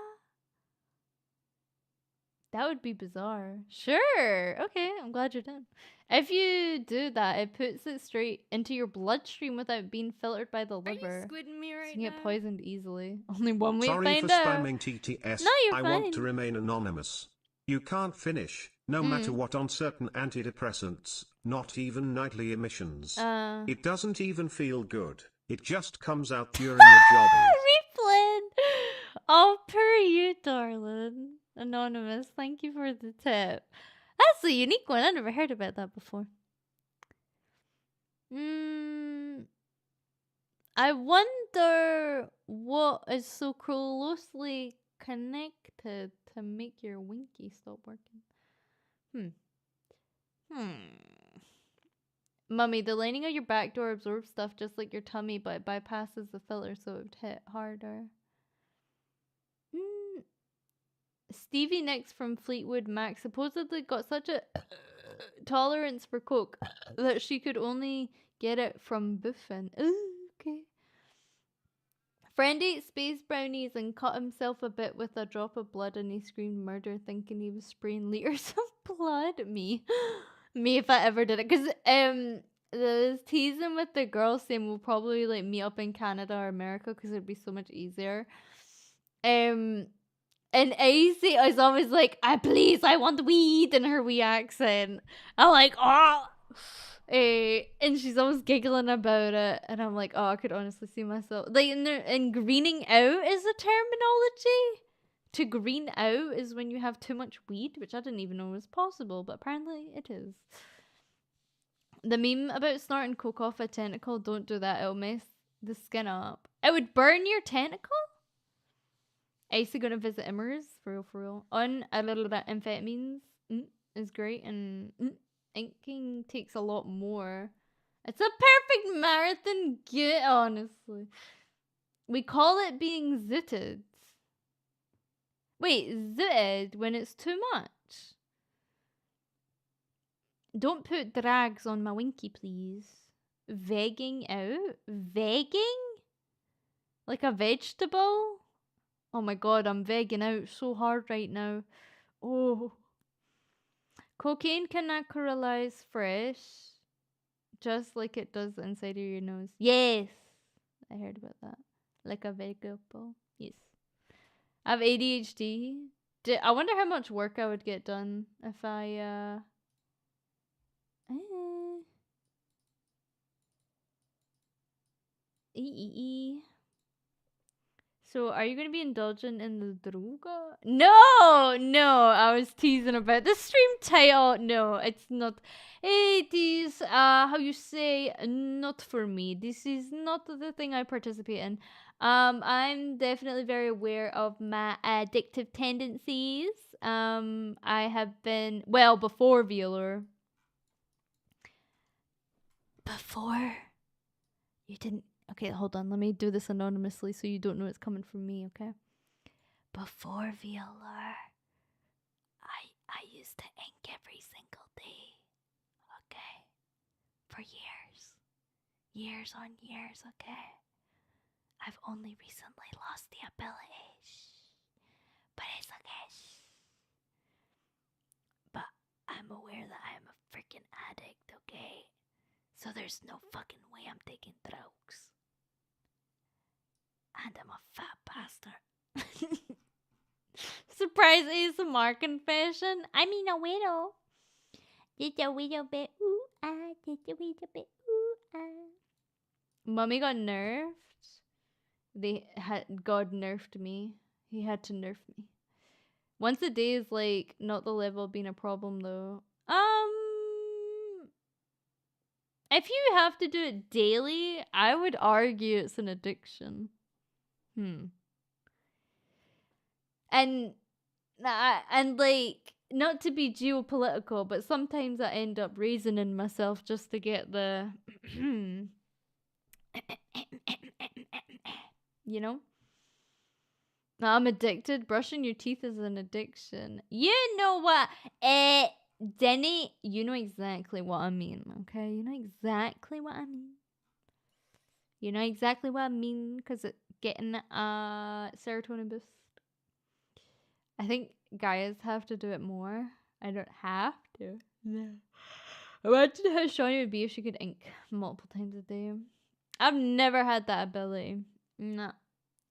That would be bizarre. Sure. Okay, I'm glad you're done. If you do that, it puts it straight into your bloodstream without being filtered by the liver. Are you squidding me right so you now? get poisoned easily. Only one way to Sorry find for out. spamming TTS. No, you're I fine. want to remain anonymous. You can't finish, no matter what, on certain antidepressants, not even nightly emissions. It doesn't even feel good. It just comes out during the jobbing. Replay. Oh, per you, darling. Anonymous, thank you for the tip. That's a unique one. I never heard about that before. I wonder what is so closely connected to make your winky stop working. Mummy, the lining of your back door absorbs stuff just like your tummy, but it bypasses the filler, so it would hit harder. Stevie Nicks from Fleetwood Mac supposedly got such a tolerance for coke that she could only get it from boofing. Ooh, okay. Friend ate space brownies and cut himself a bit with a drop of blood, and he screamed murder thinking he was spraying liters of blood. Me if I ever did it. Because was teasing with the girl saying we'll probably like meet up in Canada or America because it'd be so much easier. And AC is always like, I want the weed in her wee accent. I'm like, oh. And she's always giggling about it. And I'm like, oh, I could honestly see myself. Like, and greening out is a terminology. To green out is when you have too much weed, which I didn't even know was possible, but apparently it is. The meme about snorting coke off a tentacle, don't do that. It'll mess the skin up. It would burn your tentacle? Icy gonna visit Immers for real. On a little bit amphetamines is great, and inking takes a lot more. It's a perfect marathon get, honestly. We call it being zitted. Wait, zitted when it's too much. Don't put drags on my winky, please. Vegging out? Vegging? Like a vegetable? Oh my god, I'm vegging out so hard right now. Oh. Cocaine can naturalize fresh, just like it does inside of your nose. Yes! I heard about that. Like a vegetable. Yes. I have ADHD. I wonder how much work I would get done if I, So, are you going to be indulgent in the droga? No! No! I was teasing about the stream title. No, it's not. It is, how you say, not for me. This is not the thing I participate in. I'm definitely very aware of my addictive tendencies. I have been, well, before VAllure. Before? You didn't. Okay, hold on. Let me do this anonymously so you don't know it's coming from me, okay? Before VAllure, I used to ink every single day, okay? For years. Years on years, okay? I've only recently lost the ability. But it's okay. But I'm aware that I'm a freaking addict, okay? So there's no fucking way I'm taking drugs. And I'm a fat bastard. Surprise ASMR confession. I mean a widow. Just a little bit. Ooh, ah, just a little bit. Ooh, ah. Mummy got nerfed. God nerfed me. He had to nerf me. Once a day is like not the level of being a problem though. If you have to do it daily, I would argue it's an addiction. And like, not to be geopolitical, but sometimes I end up reasoning myself just to get the you know? I'm addicted. Brushing your teeth is an addiction. You know what? Denny, you know exactly what I mean, okay? You know exactly what I mean. You know exactly what I mean, because it's getting a serotonin boost. I think guys have to do it more. I don't have to. No. Imagine how Stronny would be if she could ink multiple times a day. I've never had that ability. No.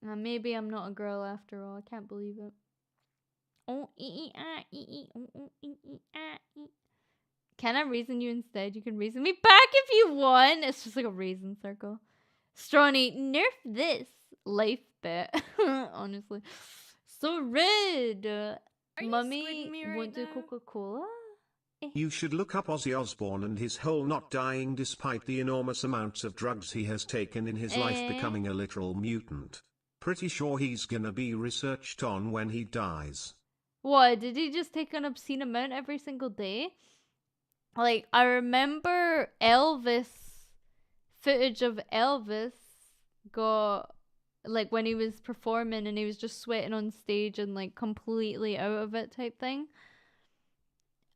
Maybe I'm not a girl after all. I can't believe it. Can I reason you instead? You can reason me back if you want. It's just like a reason circle. Stronny, nerf this life bit. Honestly. So rude. Mummy won't do Coca-Cola? You should look up Ozzy Osbourne and his whole not dying despite the enormous amounts of drugs he has taken in his life, becoming a literal mutant. Pretty sure he's gonna be researched on when he dies. What, did he just take an obscene amount every single day? Like, I remember footage of Elvis got, like, when he was performing and he was just sweating on stage and, like, completely out of it type thing.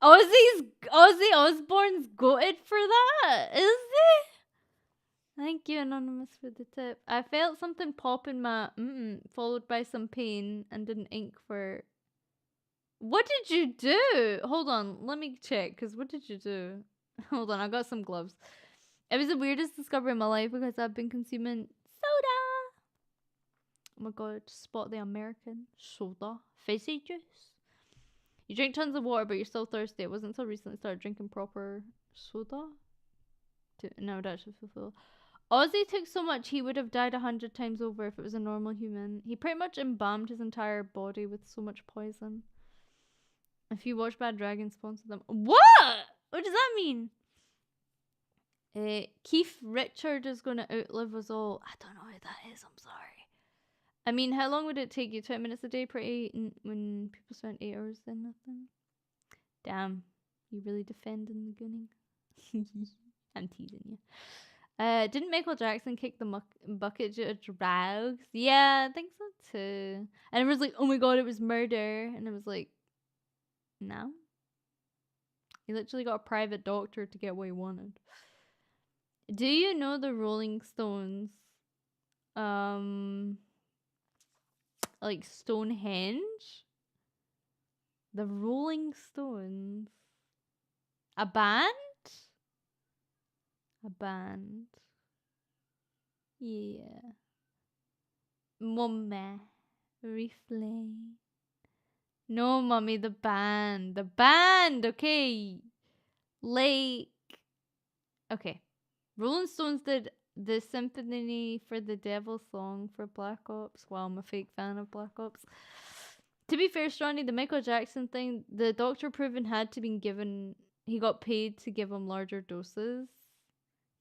Ozzy Osbourne's goated for that, is he? Thank you, Anonymous, for the tip. I felt something pop in my followed by some pain and didn't ink for... What did you do? Hold on, let me check, because what did you do? Hold on, I got some gloves. It was the weirdest discovery in my life because I've been consuming soda. Oh my god, spot the American soda. Fizzy juice. You drink tons of water, but you're still thirsty. It wasn't until recently I started drinking proper soda. No, I would actually feel full. Ozzy took so much he would have died 100 times over if it was a normal human. He pretty much embalmed his entire body with so much poison. If you watch Bad Dragon, sponsor them. What? What does that mean? Keith Richard is going to outlive us all. I don't know who that is. I'm sorry. I mean, how long would it take you? 20 minutes a day per 8 when people spend 8 hours then nothing? Damn. You really defending the gunning? I'm teasing you. Didn't Michael Jackson kick the bucket due to drugs? Yeah, I think so too. And everyone's like, oh my god, it was murder. And it was like, no. He literally got a private doctor to get what he wanted. Do you know the Rolling Stones? Like Stonehenge? The Rolling Stones. A band? A band. Yeah. Mummy. Replay. No, mommy, the band. The band, okay. Like. Okay. Rolling Stones did the Symphony for the Devil song for Black Ops. Well, I'm a fake fan of Black Ops. To be fair, Stronny, the Michael Jackson thing, the doctor proven had to be given. He got paid to give him larger doses.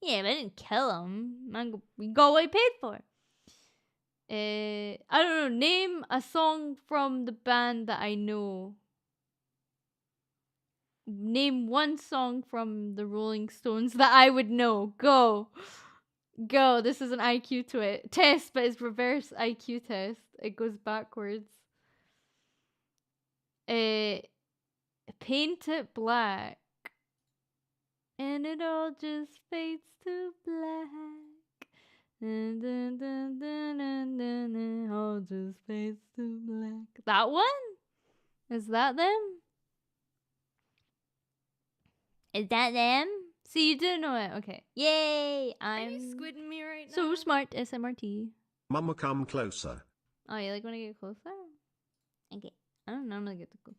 Yeah, but I didn't kill him. Man, we got what he paid for. I don't know. Name a song from the band that I know. Name one song from the Rolling Stones that I would know. Go. Go. This is an IQ test, but it's reverse IQ test. It goes backwards. Paint it black. And it all just fades to black. Dun, dun, dun, dun, dun, dun, dun, all just fades to black. That one? Is that them? Is that them? See, you do know it. Okay. Yay! Are you squidding me right now? So smart, SMRT. Mama, come closer. Oh, you like when I get closer? Okay. I don't normally get too close.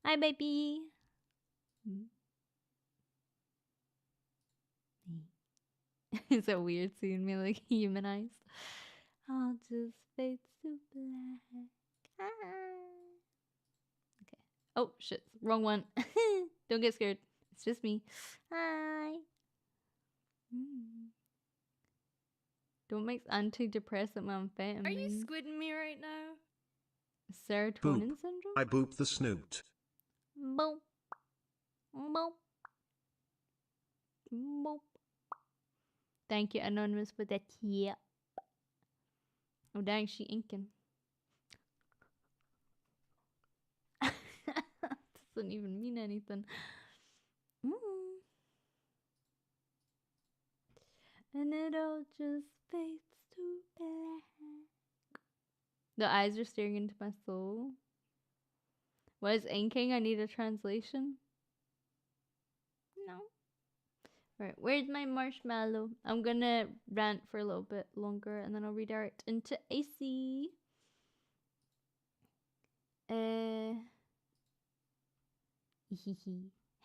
Hi. Hi, baby. It's so weird seeing me like humanized. I'll just fade to black. Okay. Oh, shit. Wrong one. Don't get scared. It's just me. Hi. Don't mix antidepressant with amphetamine. Are you squidding me right now? Serotonin Boop. syndrome? I boop the snoot. Boop. Boop. Boop. Thank you, Anonymous, for that tip. Oh, dang, she inking. Doesn't even mean anything. And it all just fades to black. The eyes are staring into my soul. What is inking? I need a translation. No. Right, where's my marshmallow? I'm gonna rant for a little bit longer and then I'll redirect into AC.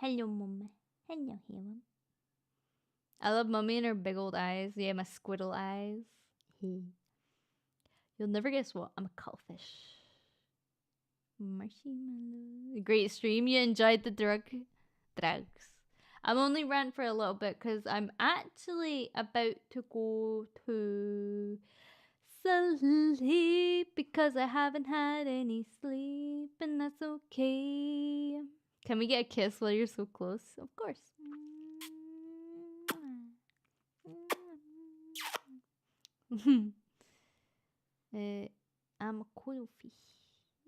Hello, Mama. Hello, Helen. I love Mummy and her big old eyes. Yeah, my squiddle eyes. You'll never guess what. I'm a cuttlefish. Marshmallow. Great stream. You enjoyed the drugs. I'm only ranting for a little bit because I'm actually about to go to sleep because I haven't had any sleep and that's okay. Can we get a kiss while you're so close? Of course. I'm a cuttlefish.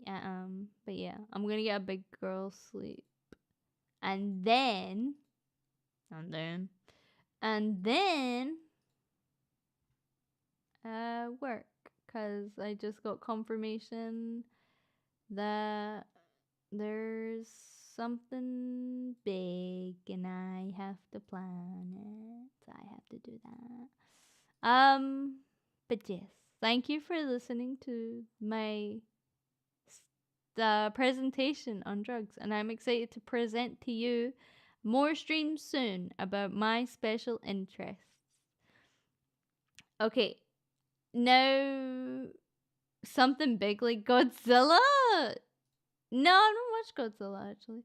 Yeah, but yeah, I'm gonna get a big girl sleep. And then work, because I just got confirmation that there's something big and I have to plan it. I have to do that. But yes, thank you for listening to my presentation on drugs, and I'm excited to present to you more streams soon about my special interests. Okay, now something big like Godzilla. No, I don't watch Godzilla actually.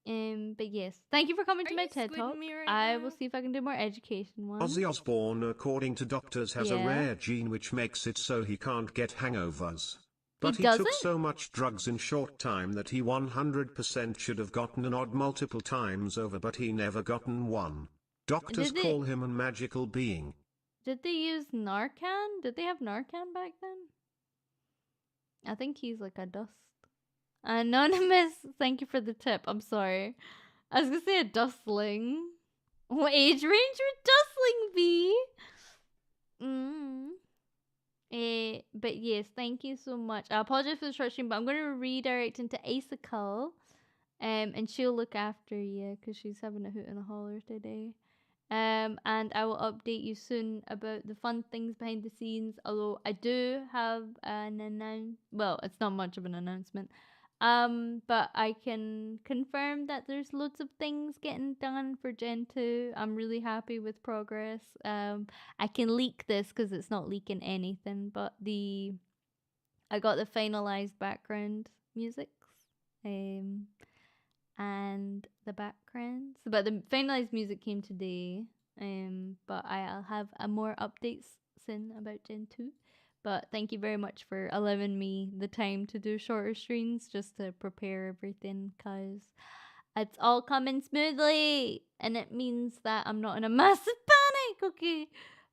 But yes, thank you for coming to my TED Talk. I will see if I can do more education ones. Ozzy Osbourne, according to doctors, has a rare gene which makes it so he can't get hangovers. But he took so much drugs in short time that he 100% should have gotten an odd multiple times over, but he never gotten one. Doctors call him a magical being. Did they use Narcan? Did they have Narcan back then? I think he's like a dust. Anonymous, thank you for the tip. I'm sorry. I was gonna say a dustling. What age range would dustling be? But yes, thank you so much. I apologize for the short stream, but I'm gonna redirect into Acicle, and she'll look after you because she's having a hoot and a holler today. And I will update you soon about the fun things behind the scenes. Although I do have an well, it's not much of an announcement. But I can confirm that there's loads of things getting done for Gen 2. I'm really happy with progress. I can leak this because it's not leaking anything, but I got the finalized background musics. And the backgrounds. But the finalized music came today. But I'll have more updates soon about Gen 2. But thank you very much for allowing me the time to do shorter streams just to prepare everything, because it's all coming smoothly and it means that I'm not in a massive panic, okay?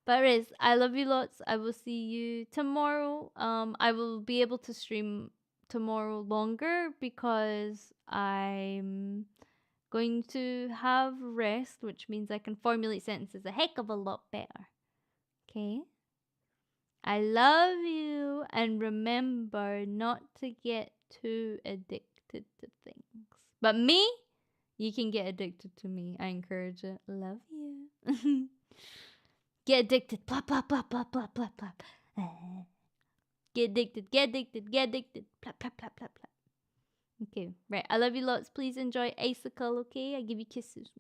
But Riz, I love you lots. I will see you tomorrow. I will be able to stream tomorrow longer because I'm going to have rest, which means I can formulate sentences a heck of a lot better. Okay? I love you, and remember not to get too addicted to things. But me, you can get addicted to me. I encourage it. Love you. Get addicted. Plop, plop, plop, plop, plop, plop, plop. Get addicted, get addicted, get addicted. Plop, plop, plop, plop, plop. Okay, right. I love you lots. Please enjoy Icicle, okay? I give you kisses.